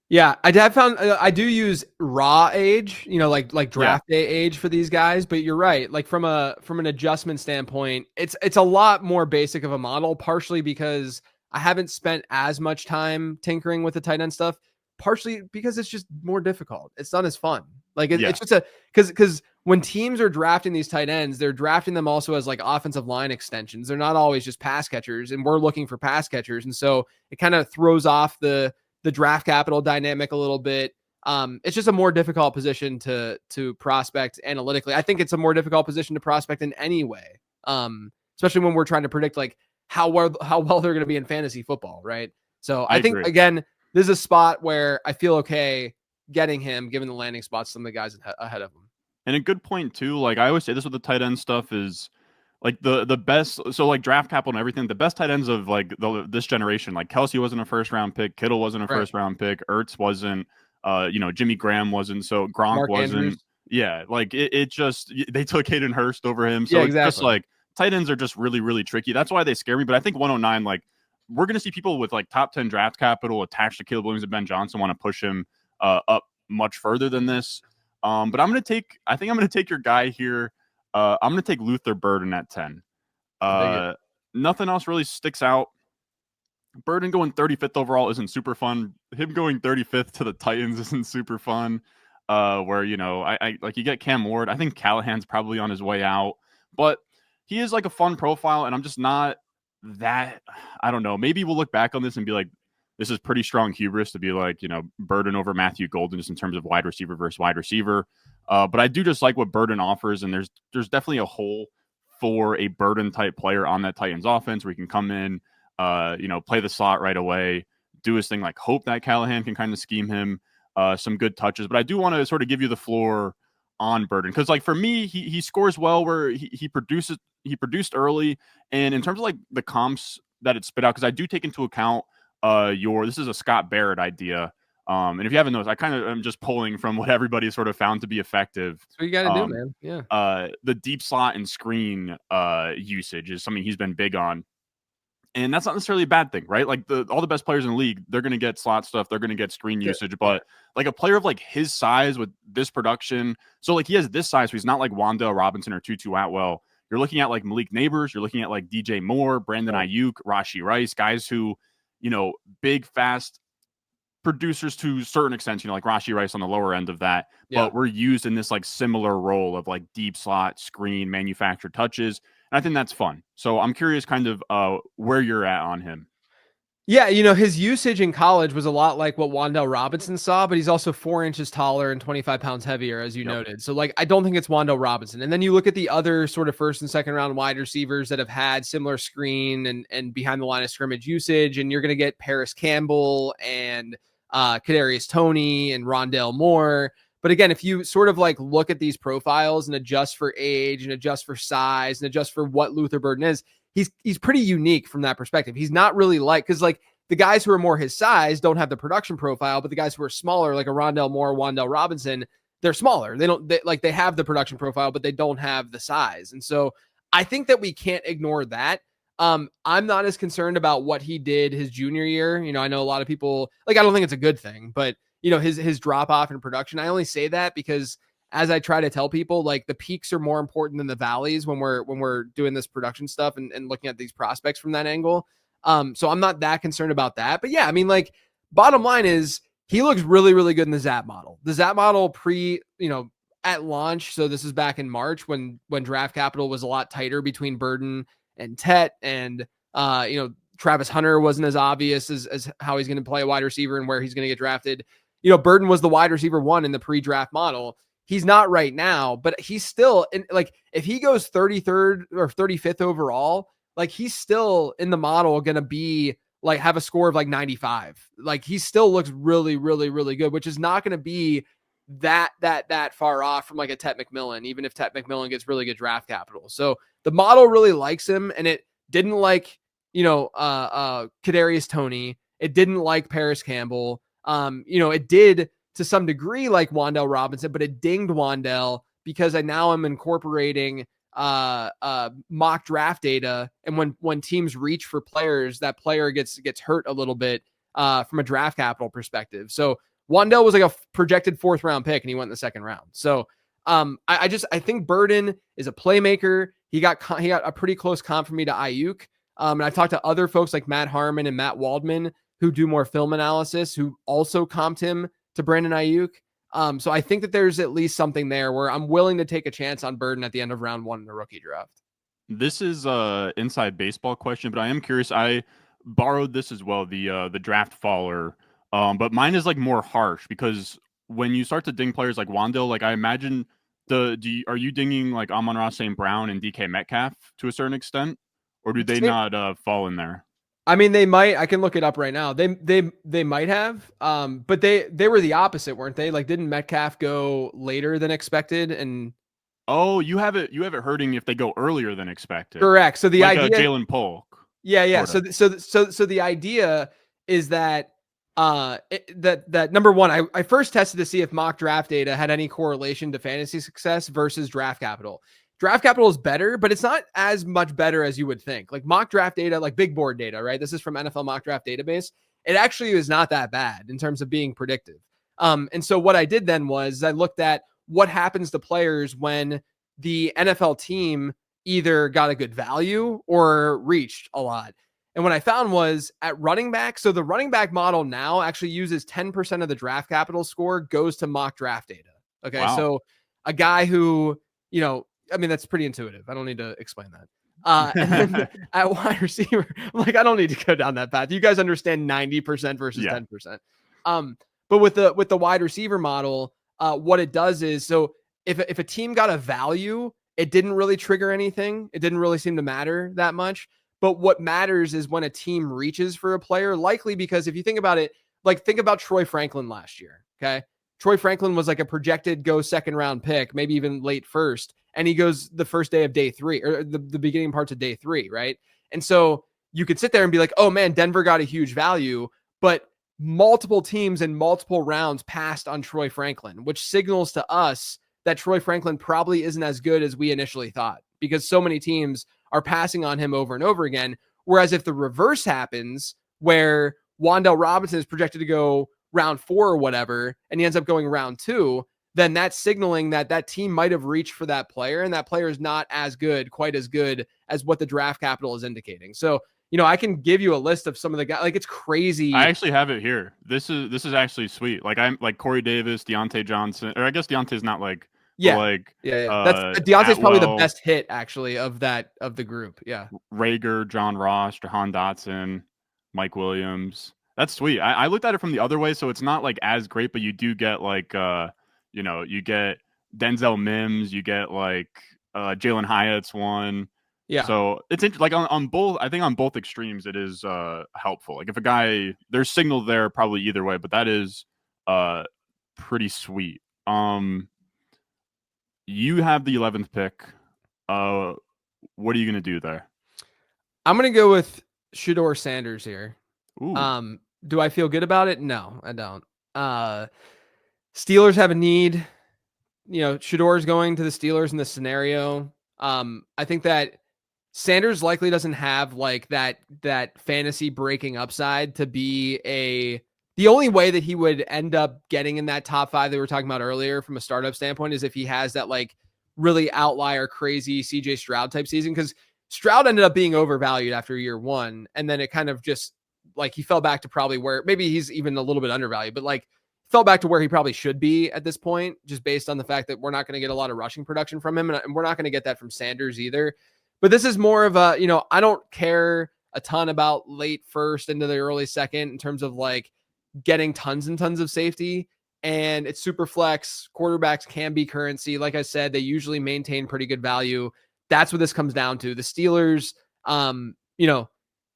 Yeah, I do use raw age, like draft day age for these guys, but you're right. Like from an adjustment standpoint, it's a lot more basic of a model, partially because I haven't spent as much time tinkering with the tight end stuff, partially because it's just more difficult. It's not as fun. Like it's just because when teams are drafting these tight ends, they're drafting them also as like offensive line extensions. They're not always just pass catchers, and we're looking for pass catchers. And so it kind of throws off the draft capital dynamic a little bit. It's just a more difficult position to prospect analytically. I think it's a more difficult position to prospect in any way, especially when we're trying to predict like how well they're going to be in fantasy football, right? So I think, again, this is a spot where I feel okay getting him, given the landing spots, some of the guys ahead of him. And a good point too, like I always say this with the tight end stuff is like the best, so like draft capital and everything, the best tight ends of like this generation, like Kelsey wasn't a first round pick, Kittle wasn't a first round pick, Ertz wasn't, Jimmy Graham wasn't, so Gronk Mark wasn't. Andrews. Yeah, like it just, they took Hayden Hurst over him. So it's just like tight ends are just really, really tricky. That's why they scare me. But I think 109, like we're going to see people with like top 10 draft capital attached to Caleb Williams and Ben Johnson want to push him up much further than this. But I think I'm going to take your guy here. I'm going to take Luther Burden at 10. Nothing else really sticks out. Burden going 35th overall isn't super fun. Him going 35th to the Titans isn't super fun. Where I like, you get Cam Ward. I think Callahan's probably on his way out, but he is like a fun profile, and I'm just not that. I don't know. Maybe we'll look back on this and be like, this is pretty strong hubris to be like, Burden over Matthew Golden just in terms of wide receiver versus wide receiver. But I do just like what Burden offers, and there's definitely a hole for a Burden type player on that Titans offense where he can come in, play the slot right away, do his thing, like hope that Callahan can kind of scheme him some good touches. But I do want to sort of give you the floor on Burden, because like for me, he scores well where he produced early, and in terms of like the comps that it spit out, because I do take into account this is a Scott Barrett idea. And if you haven't noticed, I kind of am just pulling from what everybody sort of found to be effective. That's what you got to do, man. Yeah. The deep slot and screen usage is something he's been big on. And that's not necessarily a bad thing, right? Like all the best players in the league, they're going to get slot stuff. They're going to get screen usage. But like a player of like his size with this production, so like he has this size, so he's not like Wan'Dale Robinson or Tutu Atwell. You're looking at like Malik Neighbors. You're looking at like DJ Moore, Brandon Ayuk, Rashee Rice, guys who, big, fast producers to certain extents, like Rashee Rice on the lower end of that, but we're used in this like similar role of like deep slot, screen, manufactured touches. And I think that's fun. So I'm curious kind of where you're at on him. Yeah, his usage in college was a lot like what Wan'Dale Robinson saw, but he's also 4 inches taller and 25 pounds heavier, as you noted. So, like, I don't think it's Wan'Dale Robinson. And then you look at the other sort of first and second round wide receivers that have had similar screen and behind the line of scrimmage usage, and you're going to get Paris Campbell and Kadarius Toney and Rondale Moore. But again, if you sort of like look at these profiles and adjust for age and adjust for size and adjust for what Luther Burden is, he's pretty unique from that perspective. He's not really because like the guys who are more his size don't have the production profile, but the guys who are smaller, like a Rondale Moore, Wan'Dale Robinson, they're smaller. They have the production profile, but they don't have the size. And so I think that we can't ignore that. I'm not as concerned about what he did his junior year. I know a lot of people, like, I don't think it's a good thing, but his drop off in production. I only say that because as I try to tell people, like the peaks are more important than the valleys when we're doing this production stuff and looking at these prospects from that angle. So I'm not that concerned about that. But yeah, I mean, like bottom line is he looks really, really good in the ZAP model. The ZAP model at launch. So this is back in March when draft capital was a lot tighter between Burden and Tet, and Travis Hunter wasn't as obvious as how he's going to play a wide receiver and where he's going to get drafted. Burden was the wide receiver 1 in the pre-draft model. He's not right now, but he's still in, like, if he goes 33rd or 35th overall, like he's still in the model going to be like have a score of like 95. Like he still looks really, really, really good, which is not going to be that far off from like a Tet McMillan, even if Tet McMillan gets really good draft capital. So the model really likes him, and it didn't like, Kadarius Toney. It didn't like Paris Campbell. It did to some degree like Wan'Dale Robinson, but it dinged Wan'Dale because I now am incorporating mock draft data, and when teams reach for players, that player gets hurt a little bit from a draft capital perspective. So Wan'Dale was like a projected 4th round pick, and he went in the 2nd round. So I think Burden is a playmaker. He got a pretty close comp for me to Ayuk. And I've talked to other folks like Matt Harmon and Matt Waldman who do more film analysis, who also comped him to Brandon Ayuk. So I think that there's at least something there where I'm willing to take a chance on Burden at the end of round 1 in the rookie draft. This is a inside baseball question, but I am curious. I borrowed this as well, the draft faller, but mine is like more harsh because when you start to ding players like Wan'Dale, like I imagine are you dinging like Amon-Ra St. Brown and DK Metcalf to a certain extent, or do they not fall in there? I mean, they might. I can look it up right now. They might have, but they were the opposite, weren't they? Like, didn't Metcalf go later than expected? And you have it hurting if they go earlier than expected. Correct. So the like idea, Jalen Polk. Yeah. Sorta. So the idea is that that number one, I first tested to see if mock draft data had any correlation to fantasy success versus draft capital. Draft capital is better, but it's not as much better as you would think. Like mock draft data, like big board data, right? This is from NFL mock draft database. It actually is not that bad in terms of being predictive. And so what I did then was I looked at what happens to players when the NFL team either got a good value or reached a lot. And what I found was at running back, so the running back model now actually uses 10% of the draft capital score goes to mock draft data. Okay. Wow. So a guy who, I mean, that's pretty intuitive. I don't need to explain that. And then at wide receiver, I'm like, I don't need to go down that path. You guys understand 90% versus 10%. But with the wide receiver model, what it does is, so if a team got a value, it didn't really trigger anything. It didn't really seem to matter that much. But what matters is when a team reaches for a player, likely because if you think about it, like think about Troy Franklin last year. Okay. Troy Franklin was like a projected go 2nd round pick, maybe even late 1st. And he goes the first day of day 3 or the beginning parts of day 3. Right. And so you could sit there and be like, oh man, Denver got a huge value, but multiple teams in multiple rounds passed on Troy Franklin, which signals to us that Troy Franklin probably isn't as good as we initially thought because so many teams are passing on him over and over again. Whereas if the reverse happens where Wan'Dale Robinson is projected to go round 4 or whatever, and he ends up going round 2, then that's signaling that that team might have reached for that player and that player is not as good, quite as good as what the draft capital is indicating. So, I can give you a list of some of the guys. Like it's crazy. I actually have it here. This is actually sweet. Like I'm like Corey Davis, Deontay Johnson, or I guess Deontay's not like, yeah. That's Deontay's probably the best hit actually of the group. Yeah. Rager, John Ross, Jahan Dotson, Mike Williams. That's sweet. I looked at it from the other way, so it's not like as great, but you do get like you get Denzel Mims, you get like Jalen Hyatt's one. Yeah. So it's like on both. I think on both extremes, it is helpful. Like if a guy, there's signal there probably either way, but that is pretty sweet. You have the 11th pick. What are you gonna do there? I'm gonna go with Shedeur Sanders here. Ooh. Do I feel good about it? No, I don't. Steelers have a need. Shedeur's going to the Steelers in this scenario. I think that Sanders likely doesn't have like that fantasy breaking upside to be a The only way that he would end up getting in that top 5 that we were talking about earlier from a startup standpoint is if he has that like really outlier crazy CJ Stroud type season, because Stroud ended up being overvalued after year 1, and then it kind of just like he fell back to probably where maybe he's even a little bit undervalued, but like fell back to where he probably should be at this point, just based on the fact that we're not going to get a lot of rushing production from him, and we're not going to get that from Sanders either. But this is more of a, I don't care a ton about late first into the early second in terms of like getting tons and tons of safety, and it's super flex. Quarterbacks can be currency. Like I said, they usually maintain pretty good value. That's what this comes down to. The Steelers,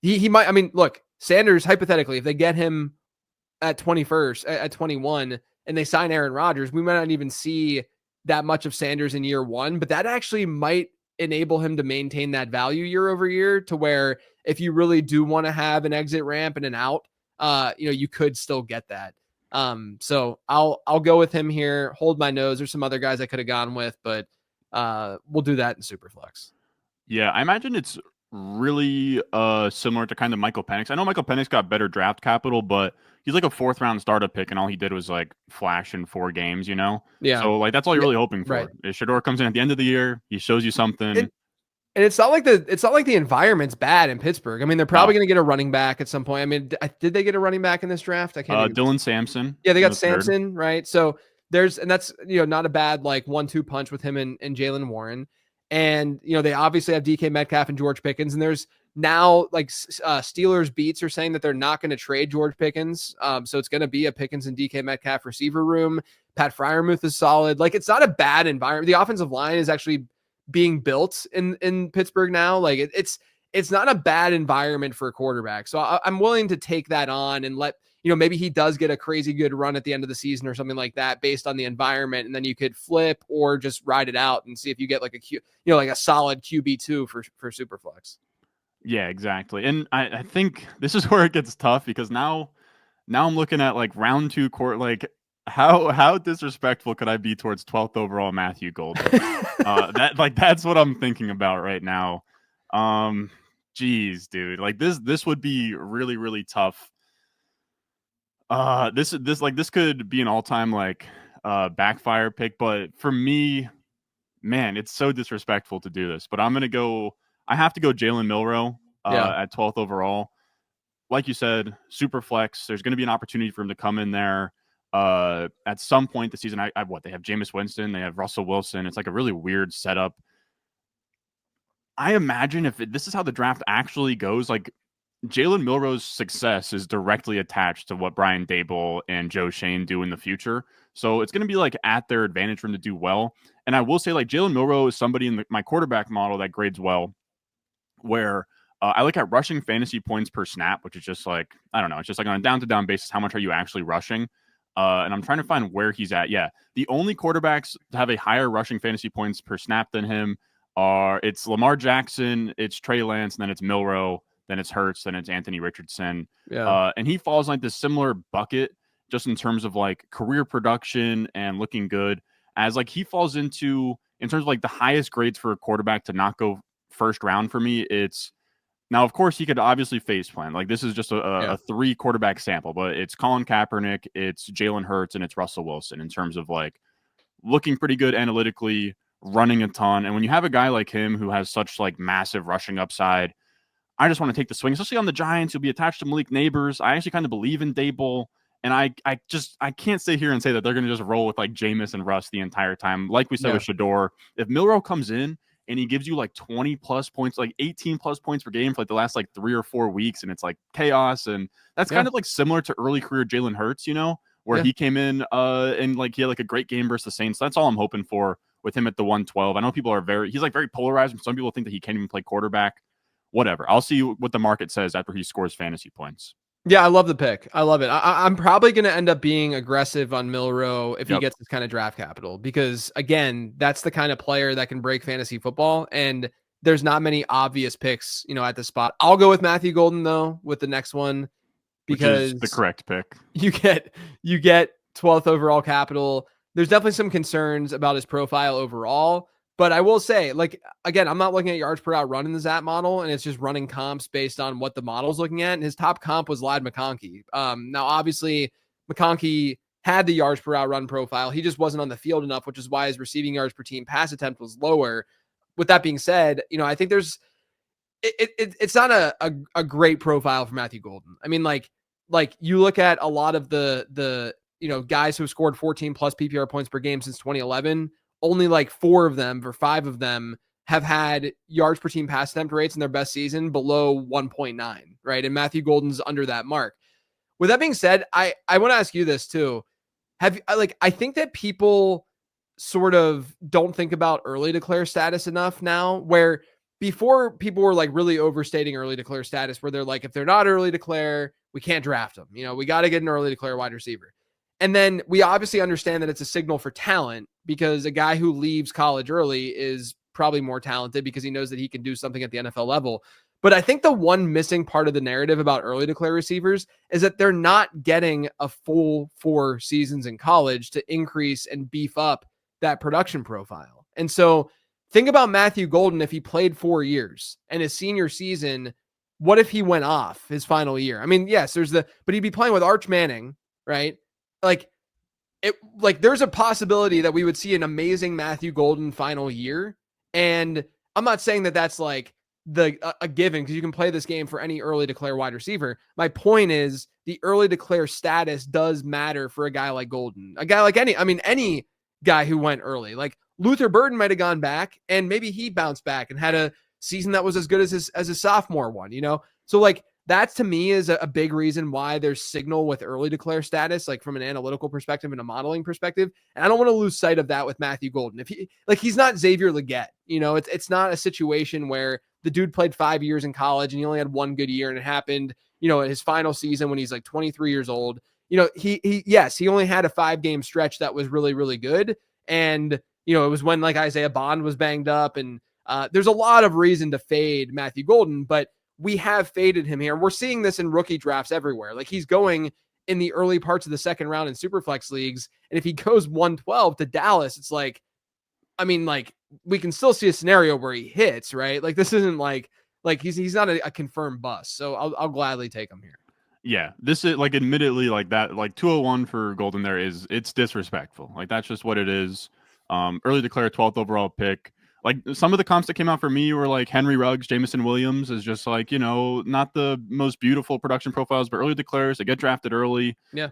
he might, I mean, look, Sanders, hypothetically, if they get him at 21st, at 21, and they sign Aaron Rodgers, we might not even see that much of Sanders in year 1, but that actually might enable him to maintain that value year over year, to where if you really do want to have an exit ramp and an out, you could still get that. So I'll go with him here. Hold my nose. There's some other guys I could have gone with, but we'll do that in Superflex. Yeah, I imagine it's really similar to kind of Michael Penix. I know Michael Penix got better draft capital, but he's like a 4th round startup pick, and all he did was like flash in 4 games, Yeah. So like that's all you're really hoping for. Right. If Shador comes in at the end of the year, he shows you something. And it's not like the environment's bad in Pittsburgh. I mean, they're probably going to get a running back at some point. I mean, did they get a running back in this draft? I can't. Dylan Sampson. Yeah, they got Sampson, right? So that's not a bad like 1-2 punch with him and Jaylen Warren. And they obviously have DK Metcalf and George Pickens, and there's now like Steelers beats are saying that they're not going to trade George Pickens. So it's going to be a Pickens and DK Metcalf receiver room. Pat Freiermuth is solid. Like, it's not a bad environment. The offensive line is actually being built in Pittsburgh now. Like it's not a bad environment for a quarterback. So I'm willing to take that on and let, maybe he does get a crazy good run at the end of the season or something like that based on the environment. And then you could flip or just ride it out and see if you get like like a solid QB2 for Superflex. Yeah, exactly. And I think this is where it gets tough, because now I'm looking at like round 2 court, like how disrespectful could I be towards 12th overall Matthew Golden? That's what I'm thinking about right now. Geez, dude, like this would be really, really tough. This could be an all-time like backfire pick, but for me, man, it's so disrespectful to do this. But I have to go Jalen Milroe at 12th overall. Like you said, super flex. There's going to be an opportunity for him to come in there at some point this season. They have Jameis Winston, they have Russell Wilson. It's like a really weird setup. I imagine if this is how the draft actually goes, like Jalen Milroe's success is directly attached to what Brian Daboll and Joe Shane do in the future. So it's going to be like at their advantage for him to do well. And I will say, like, Jalen Milroe is somebody in my quarterback model that grades well, where I look at rushing fantasy points per snap, which is just like, I don't know, it's just like on a down-to-down basis, how much are you actually rushing? And I'm trying to find where he's at. Yeah, the only quarterbacks to have a higher rushing fantasy points per snap than him it's Lamar Jackson, it's Trey Lance, and then it's Milroe, then it's Hurts, then it's Anthony Richardson. Yeah. And he falls in like this similar bucket just in terms of like career production and looking good, as like he falls into, in terms of like the highest grades for a quarterback to not go first round for me. It's now, of course, he could obviously face plan. Like, this is just a 3 quarterback sample, but it's Colin Kaepernick, it's Jalen Hurts, and it's Russell Wilson in terms of like looking pretty good analytically, running a ton. And when you have a guy like him who has such like massive rushing upside, I just want to take the swing, especially on the Giants. He'll be attached to Malik Neighbors. I actually kind of believe in Daboll. And I can't sit here and say that they're going to just roll with like Jameis and Russ the entire time. Like we said with Shador, if Milroe comes in and he gives you like 20 plus points, like 18 plus points per game for like the last like 3 or 4 weeks, and it's like chaos. And that's kind of like similar to early career Jalen Hurts, where he came in and like he had like a great game versus the Saints. So that's all I'm hoping for with him at the 112. I know people are he's like very polarized. Some people think that he can't even play quarterback. Whatever. I'll see what the market says after he scores fantasy points. Yeah, I love the pick. I love it. I'm probably going to end up being aggressive on Milroe if he gets this kind of draft capital, because again, that's the kind of player that can break fantasy football, and there's not many obvious picks, at the spot. I'll go with Matthew Golden though with the next one, because which is the correct pick. You get 12th overall capital. There's definitely some concerns about his profile overall, But I will say, like, again, I'm not looking at yards per out run in the ZAP model, and it's just running comps based on what the model's looking at. And his top comp was Lad McConkey. Now, obviously, McConkey had the yards per out run profile. He just wasn't on the field enough, which is why his receiving yards per team pass attempt was lower. With that being said, I think it's not a great profile for Matthew Golden. I mean, like you look at a lot of the guys who have scored 14 plus PPR points per game since 2011. Only like 4 of them or 5 of them have had yards per team pass attempt rates in their best season below 1.9, right? And Matthew Golden's under that mark. With that being said, I want to ask you this too. I think that people sort of don't think about early declare status enough now, where before people were like really overstating early declare status, where they're like, if they're not early declare, we can't draft them. We got to get an early declare wide receiver. And then we obviously understand that it's a signal for talent, because a guy who leaves college early is probably more talented because he knows that he can do something at the NFL level. But I think the one missing part of the narrative about early declare receivers is that they're not getting a full 4 seasons in college to increase and beef up that production profile. And so think about Matthew Golden. If he played 4 years and his senior season, what if he went off his final year? I mean, yes, but he'd be playing with Arch Manning, right? There's a possibility that we would see an amazing Matthew Golden final year. And I'm not saying that that's like a given, because you can play this game for any early declare wide receiver. My point is the early declare status does matter for a guy like Golden, a guy like any guy who went early. Like Luther Burden might have gone back and maybe he bounced back and had a season that was as good as his sophomore one, So like, that to me is a big reason why there's signal with early declare status, like from an analytical perspective and a modeling perspective. And I don't want to lose sight of that with Matthew Golden. He's not Xavier Legette, it's not a situation where the dude played 5 years in college and he only had 1 good year, and it happened, in his final season when he's like 23 years old. He only had a 5-game stretch that was really, really good. And, it was when like Isaiah Bond was banged up, and there's a lot of reason to fade Matthew Golden, but we have faded him here. We're seeing this in rookie drafts everywhere. Like, he's going in the early parts of the second round in Superflex leagues. And if he goes 112 to Dallas, it's like, we can still see a scenario where he hits, right? Like, this isn't like he's not a confirmed bust. So I'll gladly take him here. Yeah, this is like, admittedly, like that, like 201 for Golden there it's disrespectful. Like, that's just what it is. Early declare 12th overall pick. Like, some of the comps that came out for me were like Henry Ruggs, Jameson Williams is just like, not the most beautiful production profiles, but early declares, they get drafted early. Yeah.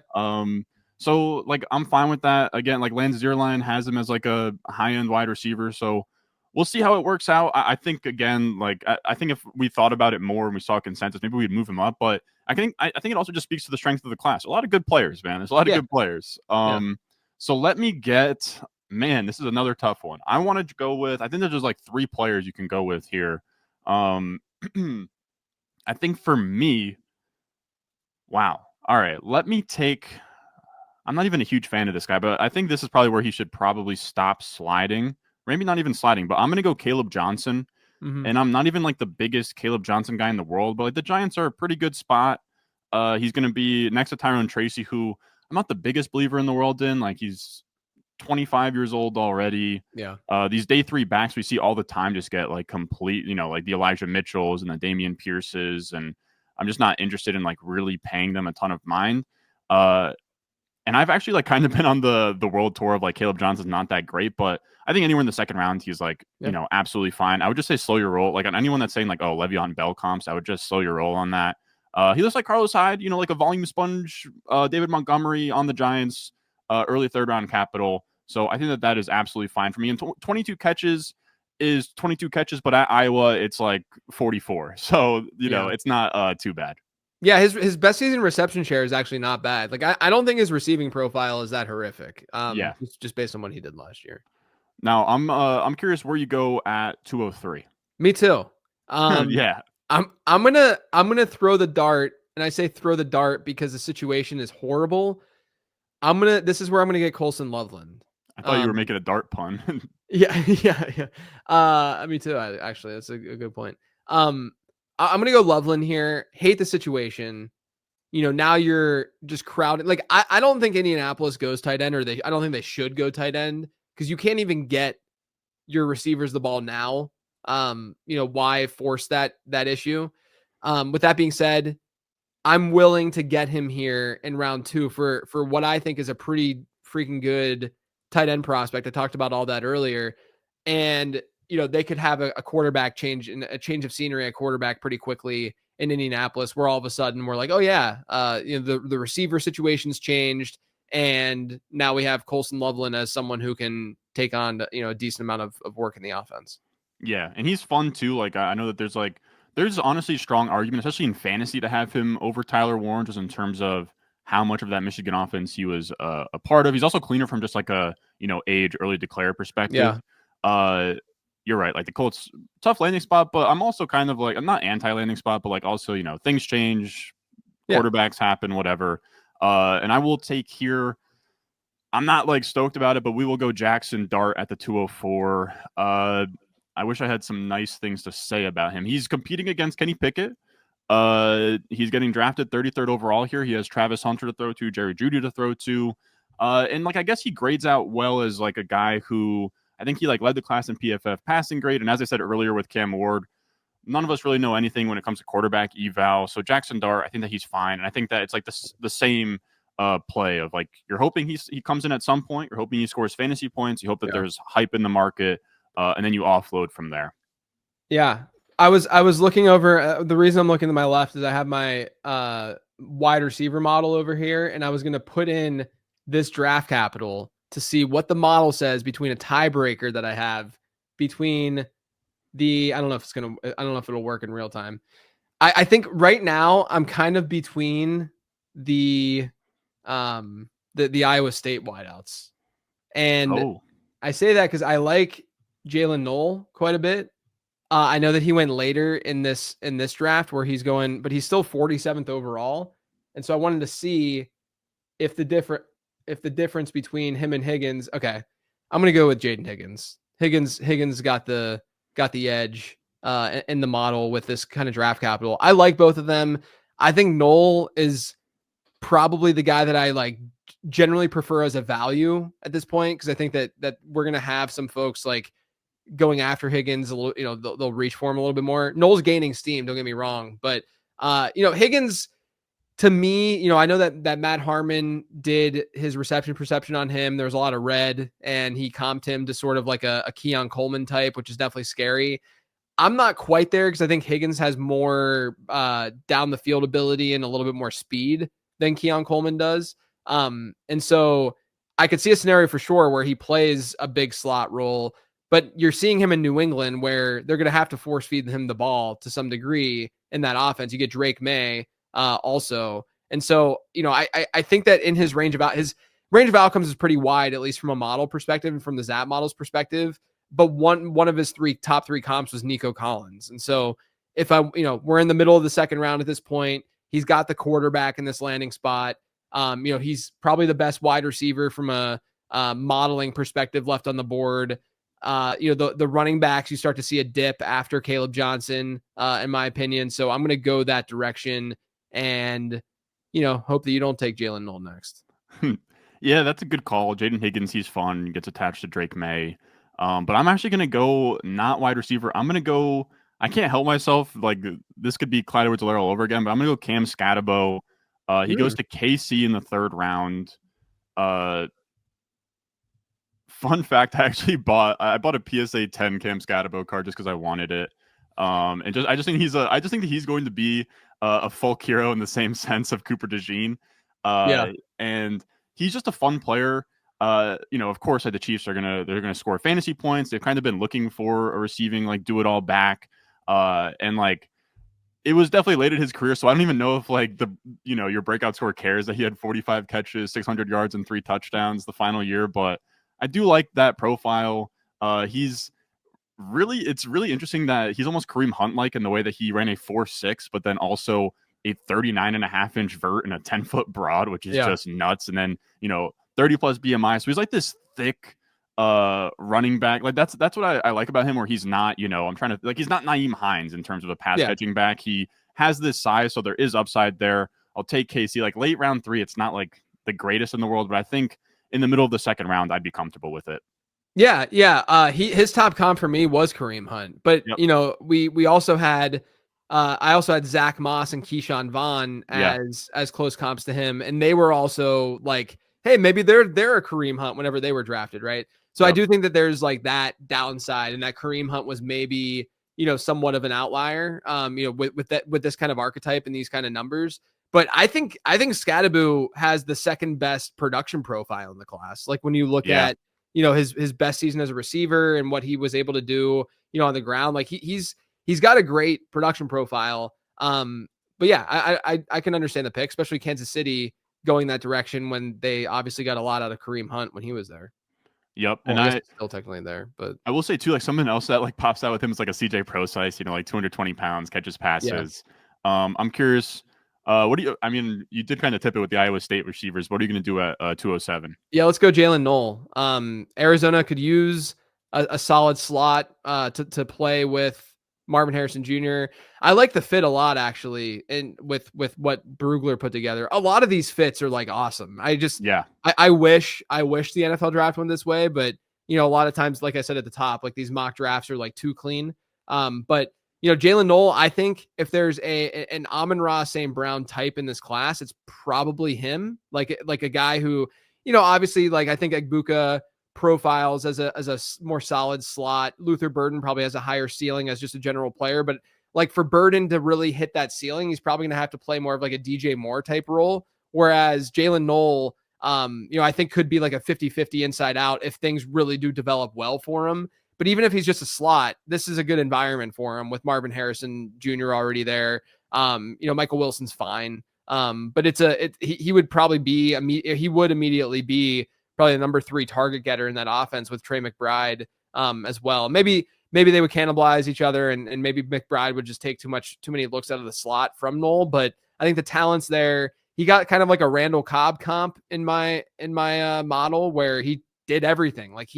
So like, I'm fine with that. Again, like Lance Zierlein has him as like a high-end wide receiver. So we'll see how it works out. I think, again, like, I think if we thought about it more and we saw consensus, maybe we'd move him up. But I think it also just speaks to the strength of the class. A lot of good players, man. There's a lot of good players. So let me get... Man, this is another tough one. I wanted to go with, I think there's just like 3 players you can go with here. I think for me, wow. All right, let me take, I'm not even a huge fan of this guy, but I think this is probably where he should probably stop sliding. Maybe not even sliding, but I'm going to go Caleb Johnson. Mm-hmm. And I'm not even like the biggest Caleb Johnson guy in the world, but like the Giants are a pretty good spot. He's going to be next to Tyrone Tracy, who I'm not the biggest believer in the world in. Like, he's 25 years old already. Yeah. These day 3 backs we see all the time just get like complete, like the Elijah Mitchells and the Damian Pierces, and I'm just not interested in like really paying them a ton of mind. And I've actually like kind of been on the world tour of like Caleb Johnson's not that great, but I think anywhere in the second round he's like, absolutely fine. I would just say slow your roll. Like, on anyone that's saying like, oh, Le'Veon Bell comps, I would just slow your roll on that. He looks like Carlos Hyde, like a volume sponge, David Montgomery on the Giants. Early 3rd round capital. So I think that is absolutely fine for me. And 22 catches is 22 catches, but at Iowa, it's like 44. So, it's not too bad. Yeah, his best season reception share is actually not bad. Like, I don't think his receiving profile is that horrific. Just based on what he did last year. Now, I'm curious where you go at 203. Me too. Yeah. I'm gonna throw the dart, and I say throw the dart because the situation is horrible. This is where I'm gonna get Colson Loveland. I thought you were making a dart pun. Yeah. Me too. Actually, that's a good point. I'm gonna go Loveland here. Hate the situation. Now you're just crowded. Like, I don't think Indianapolis goes tight end, I don't think they should go tight end, because you can't even get your receivers the ball now. Why force that issue? With that being said, I'm willing to get him here in round 2 for what I think is a pretty freaking good tight end prospect. I talked about all that earlier. And, they could have a quarterback change and a change of scenery at quarterback pretty quickly in Indianapolis, where all of a sudden we're like, oh yeah, the receiver situation's changed. And now we have Colson Loveland as someone who can take on, a decent amount of work in the offense. Yeah, and he's fun too. Like I know that there's honestly a strong argument, especially in fantasy, to have him over Tyler Warren, just in terms of how much of that Michigan offense he was a part of. He's also cleaner from just like a age early declare perspective. Yeah. You're right. Like the Colts, tough landing spot, but I'm also kind of like I'm not anti landing spot, but like also things change, quarterbacks happen, whatever. And I will take here. I'm not like stoked about it, but we will go Jackson Dart at the 204. I wish I had some nice things to say about him. He's competing against Kenny Pickett. He's getting drafted 33rd overall here. He has Travis Hunter to throw to, Jerry Jeudy to throw to. And like I guess he grades out well as like a guy who I think he like led the class in PFF passing grade. And as I said earlier with Cam Ward, none of us really know anything when it comes to quarterback eval. So Jackson Dart, I think that he's fine. And I think that it's like the same play of like you're hoping he comes in at some point. You're hoping he scores fantasy points. You hope that there's hype in the market. And then you offload from there. Yeah. I was looking over. The reason I'm looking to my left is I have my wide receiver model over here, and I was going to put in this draft capital to see what the model says between a tiebreaker that I have between I don't know if it'll work in real time. I think right now I'm kind of between the Iowa State wideouts, and I say that because I like Jalen Knoll quite a bit. I know that he went later in this draft where he's going, but he's still 47th overall. And so I wanted to see if the difference between him and Higgins. Okay, I'm gonna go with Jaden Higgins. Higgins got the edge in the model with this kind of draft capital. I like both of them. I think Knoll is probably the guy that I like generally prefer as a value at this point, because I think that we're gonna have some folks like going after Higgins a little, they'll reach for him a little bit more. Knoll's gaining steam, don't get me wrong, but Higgins, to me, I know that Matt Harmon did his reception perception on him. There was a lot of red, and he comped him to sort of like a Keon Coleman type, which is definitely scary. I'm not quite there because I think Higgins has more down the field ability and a little bit more speed than Keon Coleman does. And so I could see a scenario for sure where he plays a big slot role, but you're seeing him in New England where they're going to have to force feed him the ball to some degree in that offense. You get Drake May also. And so, I think that in his range of outcomes is pretty wide, at least from a model perspective and from the Zap model's perspective. But one of his top three comps was Nico Collins. And so if we're in the middle of the second round at this point, he's got the quarterback in this landing spot. He's probably the best wide receiver from a modeling perspective left on the board. The running backs, you start to see a dip after Caleb Johnson, in my opinion. So I'm going to go that direction and, hope that you don't take Jalen Knoll next. Yeah, that's a good call. Jaden Higgins, he's fun, gets attached to Drake May. But I'm actually going to go not wide receiver. I'm going to go, I can't help myself. Like this could be Clyde Edwards-Helaire all over again, but I'm going to go Cam Scatabo. He goes to KC in the 3rd round. Fun fact, I bought a PSA 10 Cam Scatabo card just because I wanted it. And I just think that he's going to be a folk hero in the same sense of Cooper DeJean. And he's just a fun player. Of course, the Chiefs they're gonna score fantasy points. They've kind of been looking for a receiving like do it all back. And like it was definitely late in his career, so I don't even know if like your breakout score cares that he had 45 catches, 600 yards, and 3 touchdowns the final year, but I do like that profile. It's really interesting that he's almost Kareem Hunt-like in the way that he ran a 4.6, but then also a 39.5-inch vert and a 10-foot broad, which is just nuts. And then, 30 plus BMI. So he's like this thick running back. Like that's what I like about him, where he's not, he's not Nyheim Hines in terms of a pass catching back. He has this size, so there is upside there. I'll take KC. Like late round 3, it's not like the greatest in the world, but I think in the middle of the 2nd round, I'd be comfortable with it. Yeah. His top comp for me was Kareem Hunt, but Yep. we also had I also had Zach Moss and Keyshawn Vaughn Yeah. as close comps to him, and they were also like, hey, maybe they're a Kareem Hunt whenever they were drafted, right? So I Yep. do think that there's like that downside, and that Kareem Hunt was maybe somewhat of an outlier, with this kind of archetype and these kind of numbers. But I think Scadaboo has the second best production profile in the class. Like when you look Yeah. at his best season as a receiver and what he was able to do on the ground, like he's got a great production profile. But yeah, I can understand the pick, especially Kansas City going that direction when they obviously got a lot out of Kareem Hunt when he was there. Yep. Well, And I guess I he's still technically there, but I will say too, like something else that like pops out with him is like a CJ Procise, like 220 pounds, catches yeah. passes. I'm curious, what do you, I mean, you did kind of tip it with the Iowa State receivers. What are you going to do at 207? Yeah, let's go Jalen Knoll. Arizona could use a solid slot to play with Marvin Harrison Jr. I like the fit a lot actually, and with what Brugler put together. A lot of these fits are like awesome. Yeah. I wish the NFL draft went this way, but a lot of times, like I said at the top, like these mock drafts are like too clean. But Jalen Knoll, I think if there's an Amon-Ra St. Brown type in this class, it's probably him. Like a guy who, obviously, like I think Egbuka profiles as a more solid slot. Luther Burden probably has a higher ceiling as just a general player, but like for Burden to really hit that ceiling, he's probably going to have to play more of like a DJ Moore type role. Whereas Jalen Knoll, I think could be like a 50-50 inside out if things really do develop well for him. But even if he's just a slot, this is a good environment for him with Marvin Harrison Jr. already there. Michael Wilson's fine. But he would probably be he would immediately be probably the number 3 target getter in that offense with Trey McBride as well. Maybe they would cannibalize each other, and maybe McBride would just take too many looks out of the slot from Knoll. But I think the talent's there. He got kind of like a Randall Cobb comp in my model where he did everything. Like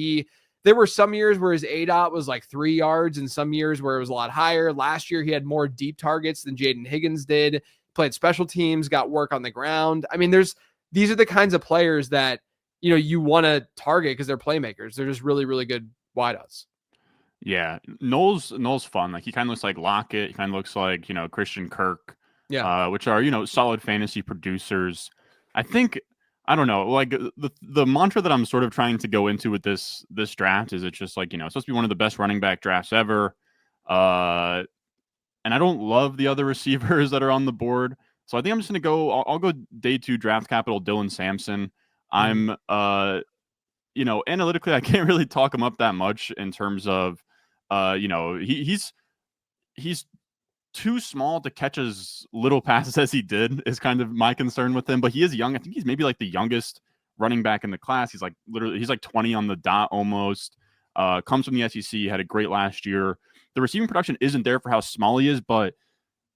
there were some years where his ADOT was like 3 yards and some years where it was a lot higher. Last year, he had more deep targets than Jaden Higgins did, played special teams, got work on the ground. I mean, these are the kinds of players that, you want to target because they're playmakers. They're just really, really good wideouts. Yeah. Knowles fun. Like he kind of looks like Lockett. He kind of looks like, Christian Kirk, Yeah. which are, solid fantasy producers. I think, I don't know, like the mantra that I'm sort of trying to go into with this draft is it's just like, it's supposed to be one of the best running back drafts ever. And I don't love the other receivers that are on the board. So I think I'm just going to go, I'll go day 2 draft capital, Dylan Sampson. I'm, analytically, I can't really talk him up that much in terms of, he's too small to catch as little passes as he did is kind of my concern with him. But he is young. I think he's maybe like the youngest running back in the class. He's like he's like 20 on the dot almost. Comes from the SEC, had a great last year. The receiving production isn't there for how small he is, but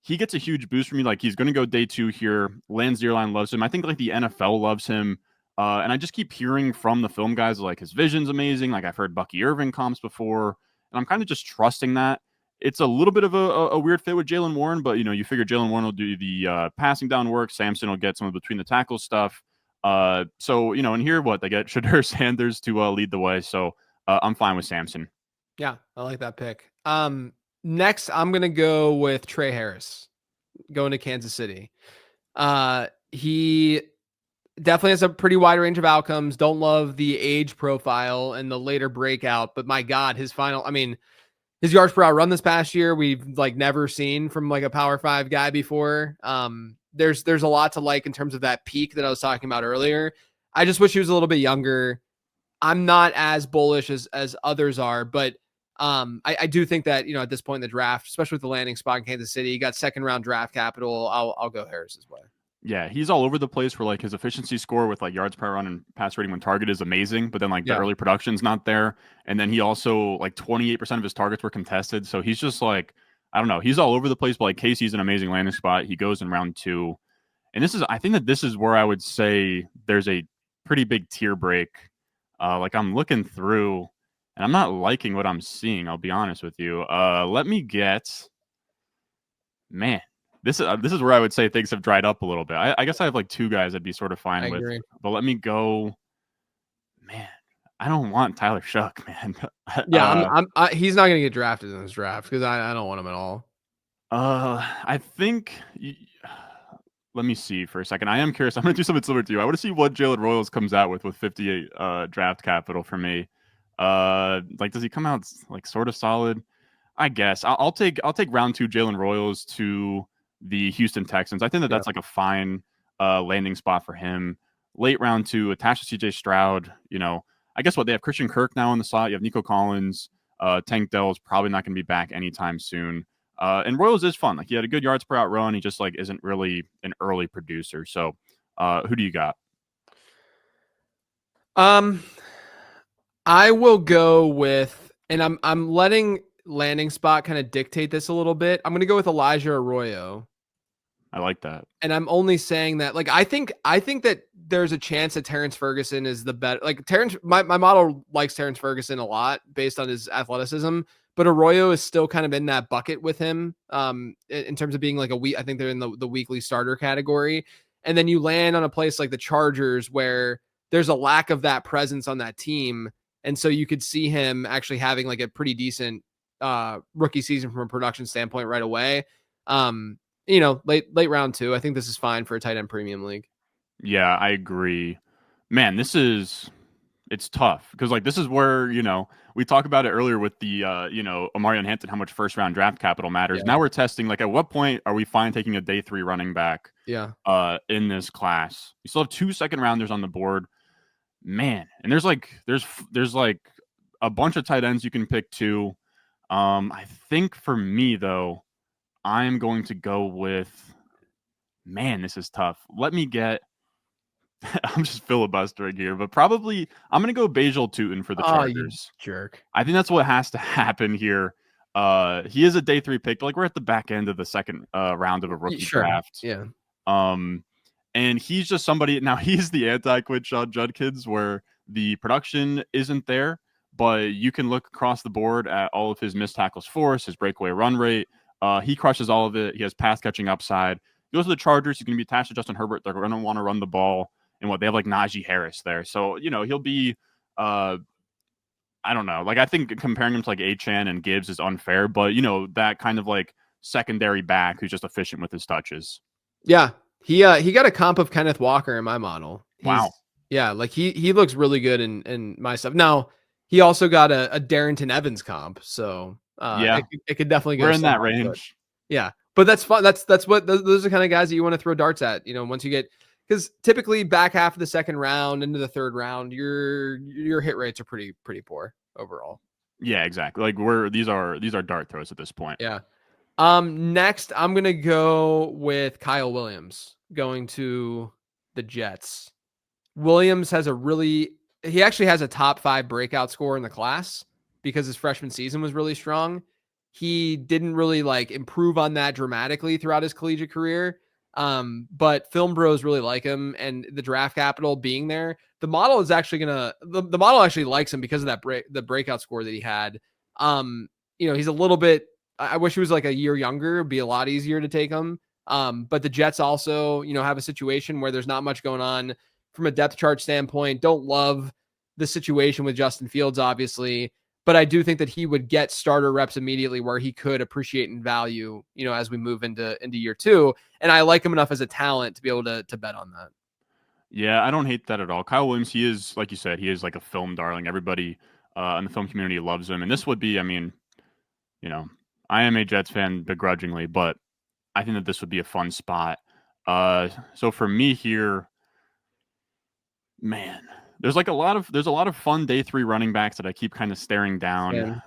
he gets a huge boost for me. Like he's going to go day 2 here. Lance Zierlein loves him. I think like the NFL loves him. And I just keep hearing from the film guys like his vision's amazing. Like I've heard Bucky Irving comps before, and I'm kind of just trusting that. It's a little bit of a weird fit with Jaylen Warren, but you figure Jaylen Warren will do the passing down work. Sampson will get some of between the tackle stuff. So and here what they get Shadur Sanders to lead the way. So I'm fine with Sampson. Yeah, I like that pick. Next, I'm gonna go with Trey Harris, going to Kansas City. He definitely has a pretty wide range of outcomes. Don't love the age profile and the later breakout, but my God, his yards per hour run this past year, we've like never seen from like a Power 5 guy before. There's a lot to like in terms of that peak that I was talking about earlier. I just wish he was a little bit younger. I'm not as bullish as others are, but I do think that, at this point in the draft, especially with the landing spot in Kansas City, you got 2nd round draft capital. I'll go Harris's way. Yeah, he's all over the place where like his efficiency score with like yards per run and pass rating when target is amazing, but then like the early production's not there. And then he also like 28% of his targets were contested. So he's just like, I don't know, he's all over the place, but like Casey's an amazing landing spot. He goes in round 2. And I think that this is where I would say there's a pretty big tier break. Like I'm looking through and I'm not liking what I'm seeing. I'll be honest with you. Let me get, man. This is where I would say things have dried up a little bit. I guess I have like 2 guys I'd be sort of fine with. Agree. But let me go. Man, I don't want Tyler Shough, man. Yeah, he's not going to get drafted in this draft because I don't want him at all. I think. Let me see for a second. I am curious. I'm going to do something similar to you. I want to see what Jalen Royals comes out with 58 draft capital for me. Like, does he come out like sort of solid? I guess I'll take round 2 Jalen Royals to the Houston Texans. I think that's like a fine landing spot for him. Late round 2, attached to C.J. Stroud. I guess what they have Christian Kirk now on the slot. You have Nico Collins. Tank Dell's probably not going to be back anytime soon. And Royals is fun. Like, he had a good yards per out run. He just like isn't really an early producer. So, who do you got? I will go with, and I'm letting landing spot kind of dictate this a little bit. I'm going to go with Elijah Arroyo. I like that. And I'm only saying that, like, I think that there's a chance that Terrence Ferguson is the better. Like, my model likes Terrence Ferguson a lot based on his athleticism, but Arroyo is still kind of in that bucket with him. In terms of being like I think they're in the weekly starter category. And then you land on a place like the Chargers where there's a lack of that presence on that team. And so you could see him actually having like a pretty decent rookie season from a production standpoint right away. Late round 2, I think this is fine for a tight end premium league. Yeah, I agree. Man, it's tough because like this is where, we talked about it earlier with the, Omarion Hampton, how much first round draft capital matters. Yeah. Now we're testing, like, at what point are we fine taking a day 3 running back in this class? We still have 2 second rounders on the board, man. And there's like a bunch of tight ends you can pick too. I think for me though, I'm going to go with, man, this is tough. Let me get, I'm just filibustering here, but probably I'm going to go Bajal Tootin for the Chargers. Jerk. I think that's what has to happen here. He is a day 3 pick, but like we're at the back end of the second round of a rookie draft. Yeah. And he's just somebody, now he's the anti-Quinshon Judkins where the production isn't there, but you can look across the board at all of his missed tackles force, his breakaway run rate. He crushes all of it. He has pass catching upside. He goes to the Chargers. He's going to be attached to Justin Herbert. They're going to want to run the ball. And they have like Najee Harris there. So, he'll be, I don't know. Like, I think comparing him to like Achane and Gibbs is unfair, but that kind of like secondary back who's just efficient with his touches. Yeah. He got a comp of Kenneth Walker in my model. Wow. Yeah. Like he looks really good in my stuff. Now he also got a Darrington Evans comp. So it could definitely go. We're in that range. Yeah. But that's fun. That's what those are the kind of guys that you want to throw darts at, once you get, because typically back half of the second round into the third round, your hit rates are pretty poor overall. Yeah, exactly. Like these are dart throws at this point. Yeah. Next I'm gonna go with Kyle Williams going to the Jets. Williams he actually has a top 5 breakout score in the class because his freshman season was really strong. He didn't really like improve on that dramatically throughout his collegiate career. But film bros really like him, and the draft capital being there, the model is actually the model actually likes him because of that the breakout score that he had. He's a little bit, I wish he was like a year younger. It'd be a lot easier to take him. But the Jets also, have a situation where there's not much going on from a depth chart standpoint. Don't love the situation with Justin Fields, obviously, but I do think that he would get starter reps immediately where he could appreciate in value, as we move into year 2. And I like him enough as a talent to be able to bet on that. Yeah, I don't hate that at all. Kyle Williams, he is, like you said, he is like a film darling. Everybody in the film community loves him. And this would be, I mean, I am a Jets fan begrudgingly, but I think that this would be a fun spot. So for me here, man, there's a lot of fun day 3 running backs that I keep kind of staring down. Yeah.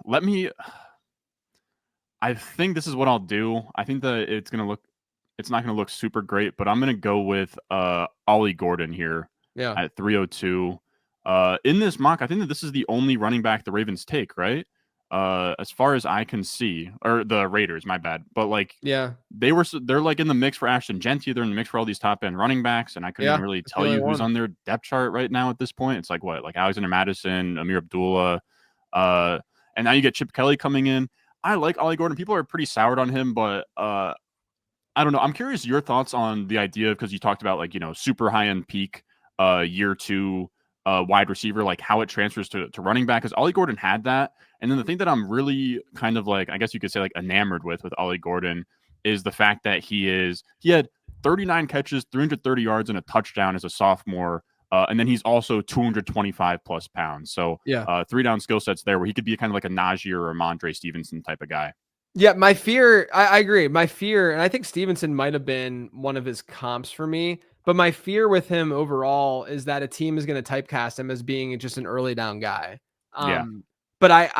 I think this is what I'll do. I think that it's not going to look super great, but I'm going to go with Ollie Gordon here at 302. In this mock, I think that this is the only running back the Ravens take, right? As far as I can see, or the Raiders, my bad. But they're like in the mix for Ashton Genty. They're in the mix for all these top end running backs, and I couldn't really tell you who's on their depth chart right now at this point. It's like Alexander Madison, Amir Abdullah, and now you get Chip Kelly coming in. I like Ollie Gordon. People are pretty soured on him, but I don't know. I'm curious your thoughts on the idea, because you talked about super high end peak year 2 wide receiver, like how it transfers to running back, because Ollie Gordon had that. And then the thing that I'm really kind of like, I guess you could say like enamored with Ollie Gordon is the fact that he had 39 catches, 330 yards, and a touchdown as a sophomore. And then he's also 225 plus pounds. So Yeah. 3 down skill sets there where he could be kind of like a Najee or a Mondre Stevenson type of guy. Yeah, my fear, I agree. My fear, and I think Stevenson might have been one of his comps for me, but my fear with him overall is that a team is going to typecast him as being just an early down guy. Yeah. But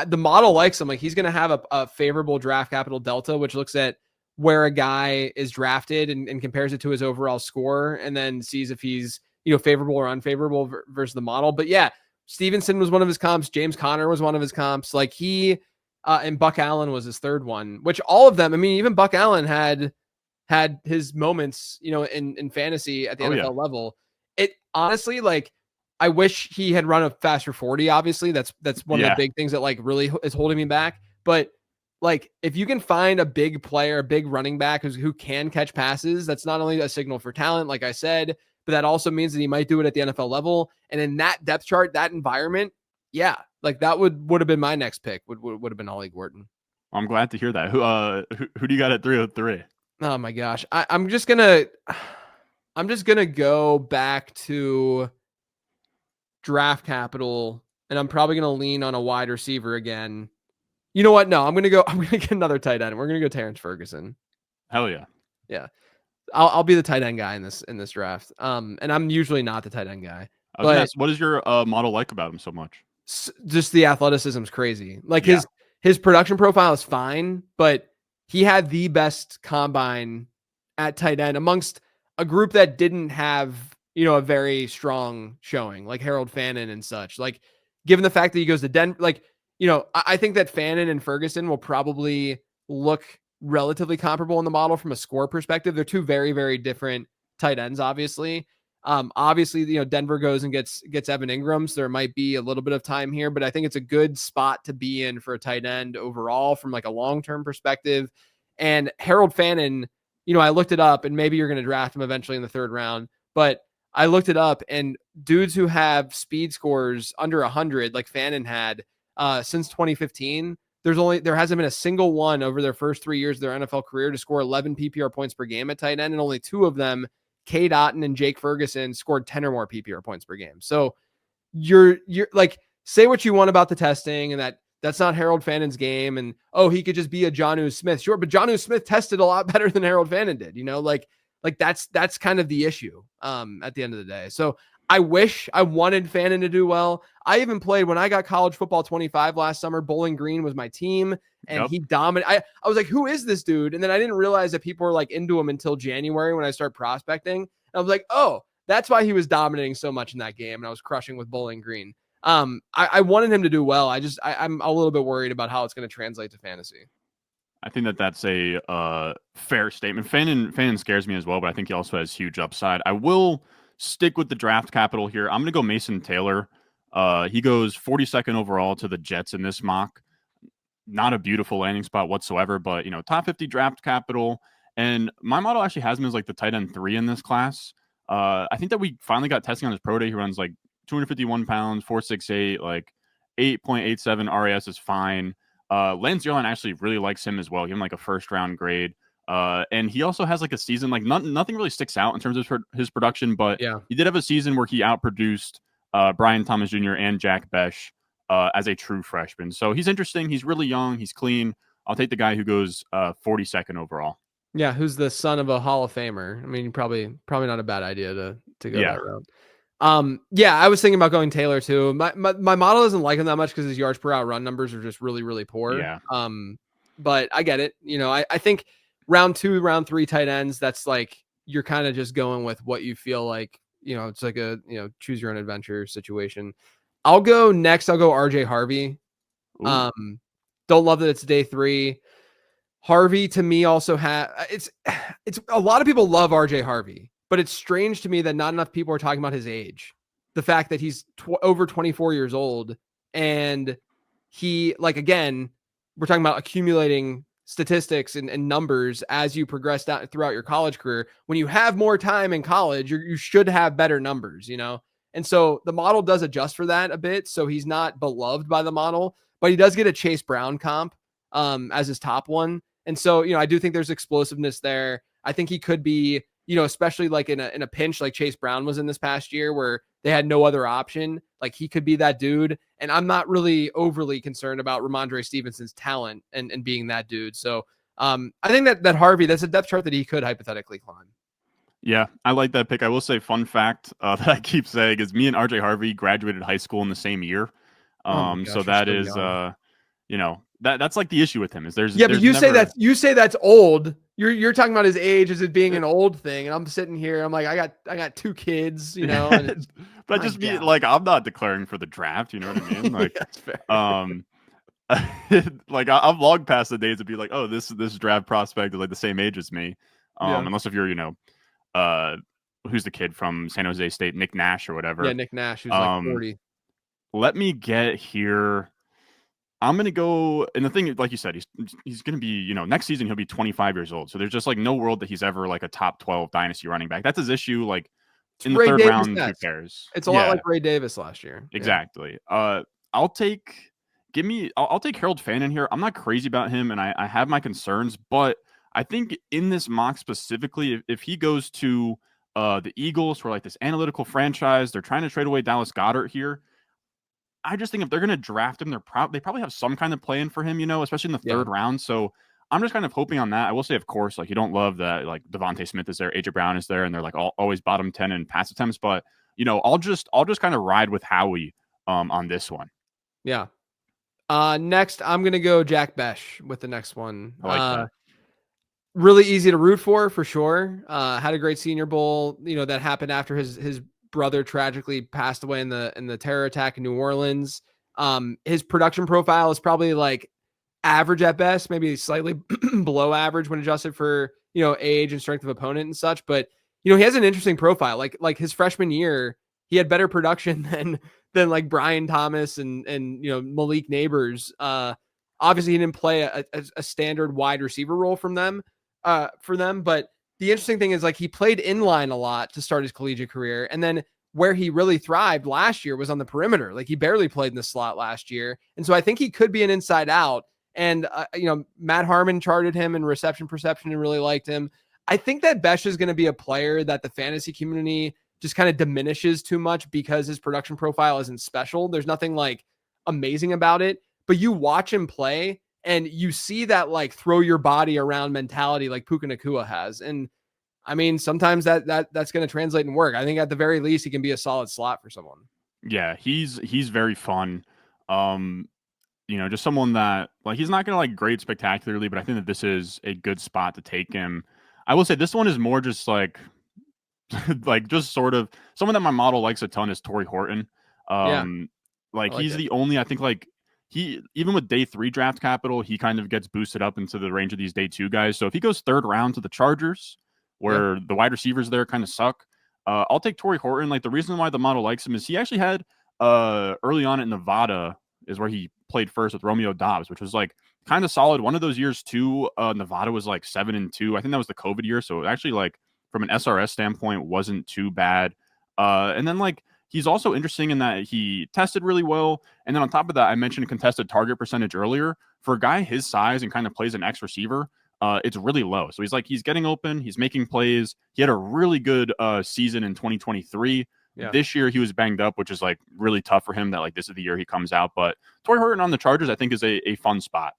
the model likes him. Like he's going to have a favorable draft capital delta, which looks at where a guy is drafted and compares it to his overall score, and then sees if he's favorable or unfavorable versus the model. But yeah, Stevenson was one of his comps. James Conner was one of his comps. Like and Buck Allen was his third one, which all of them, I mean, even Buck Allen had his moments, in fantasy at the NFL level. It honestly, like, I wish he had run a faster 40. Obviously, that's one of the big things that like really is holding me back. But like, if you can find a big player, a big running back who can catch passes, that's not only a signal for talent, like I said, but that also means that he might do it at the NFL level. And in that depth chart, that environment, yeah, like that would have been my next pick. Would have been Ollie Gordon. I'm glad to hear that. Who do you got at 303? Oh my gosh, I'm just gonna go back to draft capital, and I'm probably gonna lean on a wide receiver again. You know what? No, I'm gonna get another tight end. We're gonna go Terrence Ferguson. Hell yeah. Yeah. I'll be the tight end guy in this draft. And I'm usually not the tight end guy. I was gonna ask, what is your model like about him so much? Just the athleticism is crazy. Like his production profile is fine, but he had the best combine at tight end amongst a group that didn't have, a very strong showing, like Harold Fannin and such. Like, given the fact that he goes to Denver, like, I think that Fannin and Ferguson will probably look relatively comparable in the model from a score perspective. They're two very, very different tight ends, obviously. Obviously, Denver goes and gets Evan Ingram, so there might be a little bit of time here, but I think it's a good spot to be in for a tight end overall from like a long-term perspective. And Harold Fannin, I looked it up, and maybe you're going to draft him eventually in the third round, but I looked it up, and dudes who have speed scores under 100, like Fannin had, since 2015, there hasn't been a single one over their first 3 years of their NFL career to score 11 PPR points per game at tight end, and only two of them, Cade Otton and Jake Ferguson, scored 10 or more PPR points per game. So you're like, say what you want about the testing and that's not Harold Fannin's game, and he could just be a Jonnu Smith. Sure, but Jonnu Smith tested a lot better than Harold Fannin did, like that's kind of the issue at the end of the day. So I wish I wanted Fannin to do well. I even played when I got College Football 25 last summer. Bowling Green was my team, and he dominated. I was like, who is this dude? And then I didn't realize that people were like into him until January when I started prospecting. And I was like, oh, that's why he was dominating so much in that game, and I was crushing with Bowling Green. I wanted him to do well. I'm a little bit worried about how it's going to translate to fantasy. I think that's a fair statement. Fannin scares me as well, but I think he also has huge upside. I will stick with the draft capital here. I'm going to go Mason Taylor. He goes 42nd overall to the Jets in this mock. Not a beautiful landing spot whatsoever, but top 50 draft capital. And my model actually has him as like the tight end 3 in this class. I think that we finally got testing on his pro day. He runs like 251 pounds, 4.68, like 8.87 RAS is fine. Lance Zierlein actually really likes him as well. Give him like a first round grade. And he also has like a season, like nothing really sticks out in terms of his production, but he did have a season where he outproduced Brian Thomas Jr. and Jack Besh as a true freshman. So he's interesting. He's really young. He's clean. I'll take the guy who goes 42nd overall. Yeah, who's the son of a Hall of Famer. I mean, probably not a bad idea to go that route. I was thinking about going Taylor too. My model doesn't like him that much because his yards per out run numbers are just really, really poor. Yeah. But I get it. I think round 2, round 3 tight ends, that's like, you're kind of just going with what you feel like, it's like a, choose your own adventure situation. I'll go RJ Harvey. Don't love that it's day 3. Harvey to me also it's a lot of people love RJ Harvey, but it's strange to me that not enough people are talking about his age. The fact that he's over 24 years old, and he, like, again, we're talking about accumulating statistics and numbers as you progress throughout your college career. When you have more time in college, you should have better numbers, And so the model does adjust for that a bit. So he's not beloved by the model, but he does get a Chase Brown comp as his top one. And so, I do think there's explosiveness there. I think he could be, especially like in a pinch like Chase Brown was in this past year where they had no other option. Like he could be that dude. And I'm not really overly concerned about Ramondre Stevenson's talent and being that dude. So I think that Harvey, that's a depth chart that he could hypothetically climb. Yeah, I like that pick. I will say, fun fact that I keep saying is me and RJ Harvey graduated high school in the same year. Oh my gosh, So that is, that's like the issue with him is there's but there's you never... say that's old. You're talking about his age as it being an old thing, and I'm sitting here. I'm like, I got 2 kids, And but I just mean like I'm not declaring for the draft. You know what I mean? Like, that's fair. like I'm long past the days to be like, oh, this draft prospect is like the same age as me. Unless if you're, who's the kid from San Jose State, Nick Nash or whatever. Yeah, Nick Nash, who's like 40. Let me get here. I'm going to go, and the thing, like you said, he's going to be, next season he'll be 25 years old. So there's just like no world that he's ever like a top 12 dynasty running back. That's his issue. Like in the Ray third Davis round, who cares? It's a lot like Ray Davis last year. Exactly. I'll take Harold Fannin here. I'm not crazy about him, and I have my concerns, but I think in this mock specifically, if he goes to the Eagles for like this analytical franchise, they're trying to trade away Dallas Goedert here. I just think if they're going to draft him, they probably have some kind of plan for him, especially in the third round. So I'm just kind of hoping on that. I will say, of course, like you don't love that, like Devontae Smith is there, AJ Brown is there, and they're like always bottom 10 in pass attempts. But I'll just kind of ride with Howie on this one. Yeah. Next, I'm going to go Jack Besh with the next one. I like that. Really easy to root for sure. Had a great Senior Bowl, that happened after his brother tragically passed away in the terror attack in New Orleans. His production profile is probably like average at best, maybe slightly below average when adjusted for, age and strength of opponent and such. But, he has an interesting profile. Like his freshman year, he had better production than like Brian Thomas and Malik Neighbors. Obviously he didn't play a standard wide receiver role for them. But the interesting thing is like he played inline a lot to start his collegiate career. And then where he really thrived last year was on the perimeter. Like he barely played in the slot last year. And so I think he could be an inside out. And, Matt Harmon charted him in reception perception and really liked him. I think that Besh is going to be a player that the fantasy community just kind of diminishes too much because his production profile isn't special. There's nothing like amazing about it, but you watch him play and you see that like throw your body around mentality like Puka Nacua has. And I mean, sometimes that's going to translate and work. I think at the very least, he can be a solid slot for someone. Yeah, he's very fun. Just someone that like he's not going to like grade spectacularly, but I think that this is a good spot to take him. I will say this one is more just like like just sort of someone that my model likes a ton is Torrey Horton. Like he's the only, I think like he, even with day 3 draft capital, he kind of gets boosted up into the range of these day 2 guys. So if he goes third round to the Chargers where the wide receivers there kind of suck, I'll take Torrey Horton. Like the reason why the model likes him is he actually had early on at Nevada is where he played first with Romeo Dobbs, which was like kind of solid. One of those years too, Nevada was like 7-2. I think that was the COVID year. So actually like from an SRS standpoint wasn't too bad. And then like he's also interesting in that he tested really well. And then on top of that, I mentioned contested target percentage earlier. For a guy his size and kind of plays an X receiver, it's really low. So he's getting open. He's making plays. He had a really good season in 2023. Yeah. This year he was banged up, which is like really tough for him that like this is the year he comes out. But Torrey Horton on the Chargers, I think is a fun spot.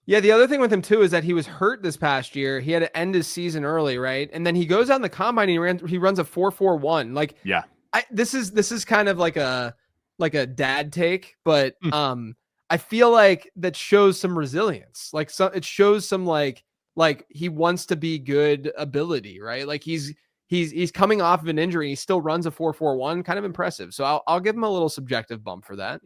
Yeah, the other thing with him too is that he was hurt this past year. He had to end his season early, right? And then he goes out in the combine and he runs a 4.41. Like, yeah, this is kind of like a dad take, but I feel like that shows some resilience. Like it shows some like he wants to be good ability, right? Like he's coming off of an injury. He still runs a 4.41, kind of impressive. So I'll give him a little subjective bump for that.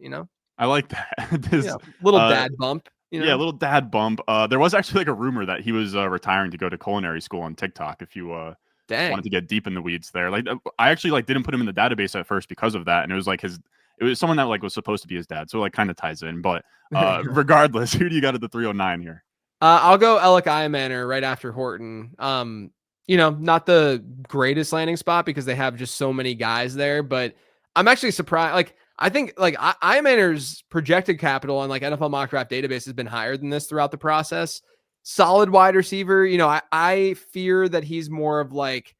I like that. Little dad bump. Yeah, a little dad bump. There was actually like a rumor that he was retiring to go to culinary school on TikTok. If you wanted to get deep in the weeds there, like I actually like didn't put him in the database at first because of that, and it was like it was someone that like was supposed to be his dad, so like kind of ties in. But regardless, who do you got at the 309 here? I'll go Alec Iamaner right after Horton. Not the greatest landing spot because they have just so many guys there, but I'm actually surprised. Like, I think like Imaner's projected capital on like NFL mock draft database has been higher than this throughout the process. Solid wide receiver. You know, I fear that he's more of like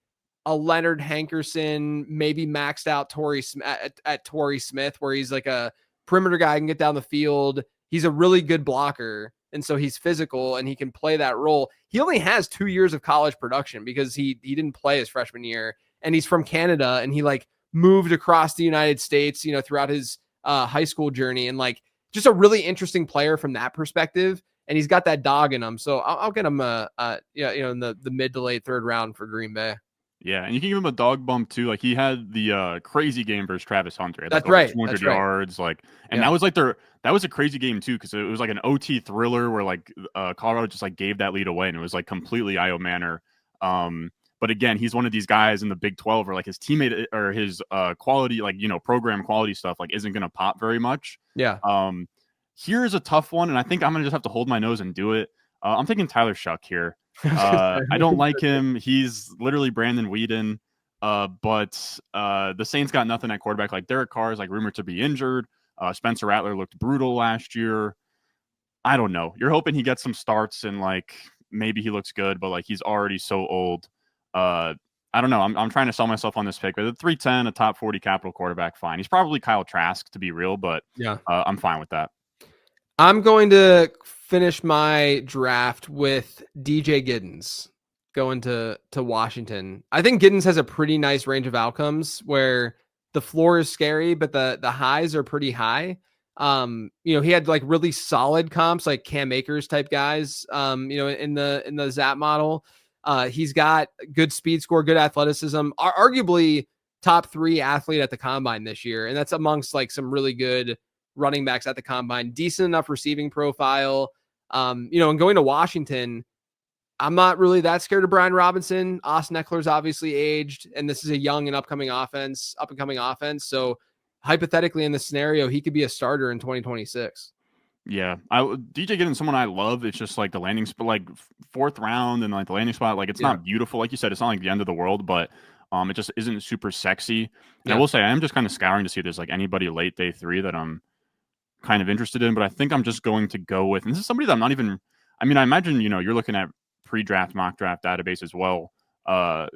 a Leonard Hankerson, maybe maxed out Torrey at Torrey Smith, where he's like a perimeter guy, can get down the field. He's a really good blocker. And so he's physical and he can play that role. He only has 2 years of college production because he didn't play his freshman year, and he's from Canada, and he like moved across the United States, you know, throughout his high school journey, and like just a really interesting player from that perspective. And he's got that dog in him. So I'll get him in the mid to late third round for Green Bay. Yeah, and you can give him a dog bump too. Like he had the crazy game versus Travis Hunter. That's right. 200 yards. Like, and that was a crazy game too, because it was like an OT thriller where like Colorado just like gave that lead away, and it was like completely Io Manor. But again, he's one of these guys in the Big 12 where like his teammate or his quality, like, you know, program quality stuff like isn't gonna pop very much. Yeah. Here's a tough one, and I think I'm gonna just have to hold my nose and do it. I'm taking Tyler Shuck here. I don't like him. He's literally Brandon Whedon. But the Saints got nothing at quarterback. Like Derek Carr is like rumored to be injured. Spencer Rattler looked brutal last year. I don't know. You're hoping he gets some starts and like maybe he looks good, but like he's already so old. I don't know. I'm trying to sell myself on this pick, but at 310, a top 40 capital quarterback, fine. He's probably Kyle Trask to be real, but yeah, I'm fine with that. I'm going to finish my draft with DJ Giddens going to Washington. I think Giddens has a pretty nice range of outcomes where the floor is scary, but the highs are pretty high. You know, he had like really solid comps, like Cam Akers type guys, you know, in the Zap model. He's got good speed score, good athleticism, arguably top 3 athlete at the combine this year. And that's amongst like some really good running backs at the combine, decent enough receiving profile. You know, and going to Washington, I'm not really that scared of Brian Robinson. Austin Eckler's obviously aged, and this is a young and up and coming offense. So hypothetically in this scenario, he could be a starter in 2026. Yeah, DJ getting someone I love. It's just like the landing spot, like 4th round, and like the landing spot, like it's not beautiful. Like you said, it's not like the end of the world, but it just isn't super sexy. And I will say, I am just kind of scouring to see if there's like anybody late day 3 that I'm kind of interested in. But I think I'm just going to go with, and this is somebody that I'm not even. I mean, I imagine you're looking at pre-draft mock draft database as well.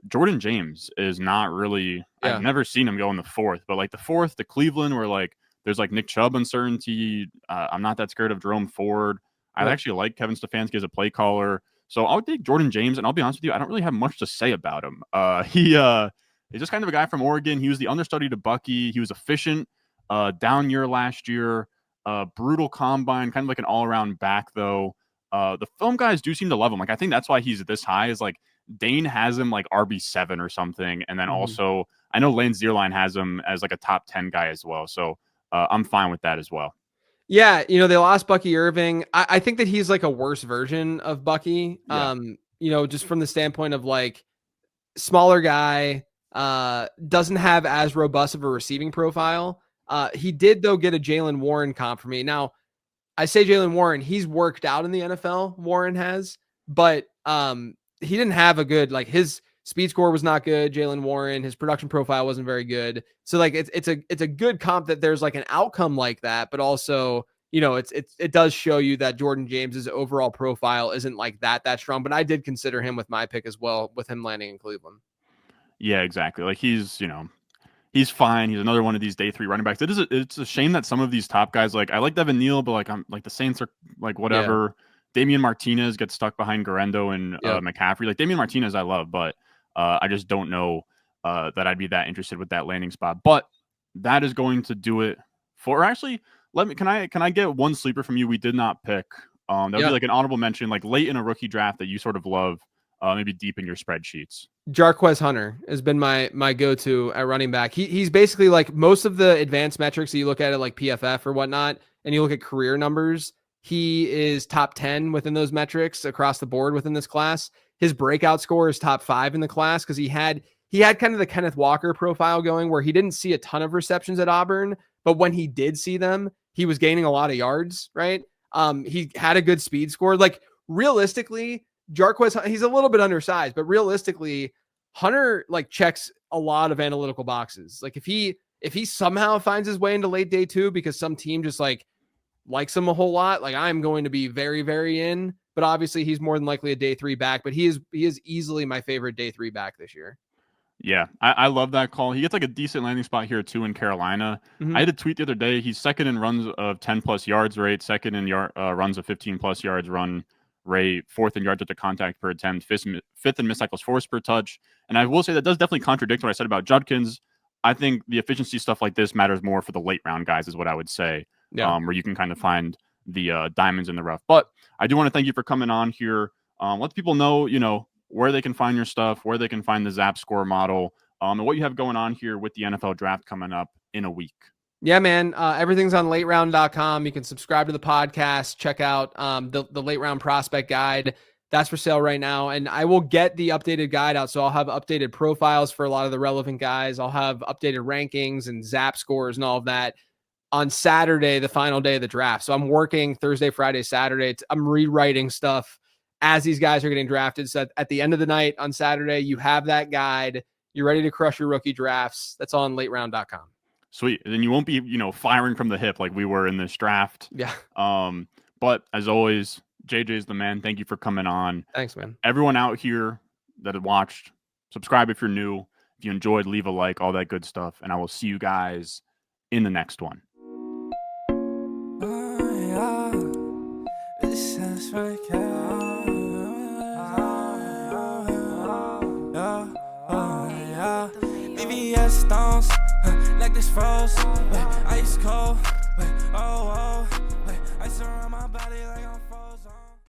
Jordan James is not really. I've never seen him go in the 4th, but like the 4th, the Cleveland, where like there's like Nick Chubb uncertainty. I'm not that scared of Jerome Ford. I actually like Kevin Stefanski as a play caller. So I'll take Jordan James, and I'll be honest with you, I don't really have much to say about him. He's just kind of a guy from Oregon. He was the understudy to Bucky. He was efficient, down year last year, brutal combine, kind of like an all-around back though. The film guys do seem to love him. Like I think that's why he's this high. Is like Dane has him like RB7 or something, and then also I know Lane Zierlein has him as like a top 10 guy as well. So I'm fine with that as well. Yeah, they lost Bucky Irving. I think that he's like a worse version of Bucky. Yeah. Just from the standpoint of like smaller guy, doesn't have as robust of a receiving profile. He did though get a Jaylen Warren comp for me. Now, I say Jaylen Warren, he's worked out in the NFL. Warren has, but he didn't have a good, like his speed score was not good. Jaylen Warren, his production profile wasn't very good. So like it's a good comp that there's like an outcome like that, but also it does show you that Jordan James's overall profile isn't like that strong. But I did consider him with my pick as well, with him landing in Cleveland. Yeah, exactly. Like he's fine. He's another one of these day 3 running backs. It's a shame that some of these top guys, like I like Devin Neal, but like I'm like the Saints are like whatever. Yeah. Damian Martinez gets stuck behind Garendo and McCaffrey. Like Damian Martinez, I love, but I just don't know that I'd be that interested with that landing spot. But that is going to do it for. Actually, can I get one sleeper from you we did not pick? That would be like an honorable mention, like late in a rookie draft that you sort of love, maybe deep in your spreadsheets. Jarquez Hunter has been my go-to at running back. He's basically like most of the advanced metrics that you look at it like PFF or whatnot, and you look at career numbers. He is top 10 within those metrics across the board within this class. His breakout score is top 5 in the class because he had kind of the Kenneth Walker profile going where he didn't see a ton of receptions at Auburn, but when he did see them, he was gaining a lot of yards, right? He had a good speed score. Like realistically, Jarquez, he's a little bit undersized, but realistically, Hunter like checks a lot of analytical boxes. Like if If he somehow finds his way into late day 2 because some team just like likes him a whole lot, like I'm going to be very, very in. But obviously he's more than likely a day 3 back, but he is easily my favorite day 3 back this year. Yeah, I love that call. He gets like a decent landing spot here too in Carolina. I had a tweet the other day. He's second in runs of 10+ yards rate, second in runs of 15+ yards run rate, fourth in yards after contact per attempt, fifth in missed tackles forced per touch. And I will say that does definitely contradict what I said about Judkins. I think the efficiency stuff like this matters more for the late round guys, is what I would say. Yeah. Where you can kind of find the diamonds in the rough. But I do want to thank you for coming on here. Let people know, where they can find your stuff, where they can find the Zap Score model, and what you have going on here with the NFL draft coming up in a week. Yeah, man. Everything's on lateround.com. You can subscribe to the podcast, check out the late round prospect guide. That's for sale right now. And I will get the updated guide out. So I'll have updated profiles for a lot of the relevant guys. I'll have updated rankings and Zap scores and all of that on Saturday, the final day of the draft. So I'm working Thursday, Friday, Saturday. I'm rewriting stuff as these guys are getting drafted. So at the end of the night on Saturday, you have that guide. You're ready to crush your rookie drafts. That's on lateround.com. Sweet. And then you won't be, firing from the hip like we were in this draft. Yeah. But as always, JJ's the man. Thank you for coming on. Thanks, man. Everyone out here that had watched, subscribe if you're new. If you enjoyed, leave a like, all that good stuff. And I will see you guys in the next one. Stones, like this froze, ice cold, ice around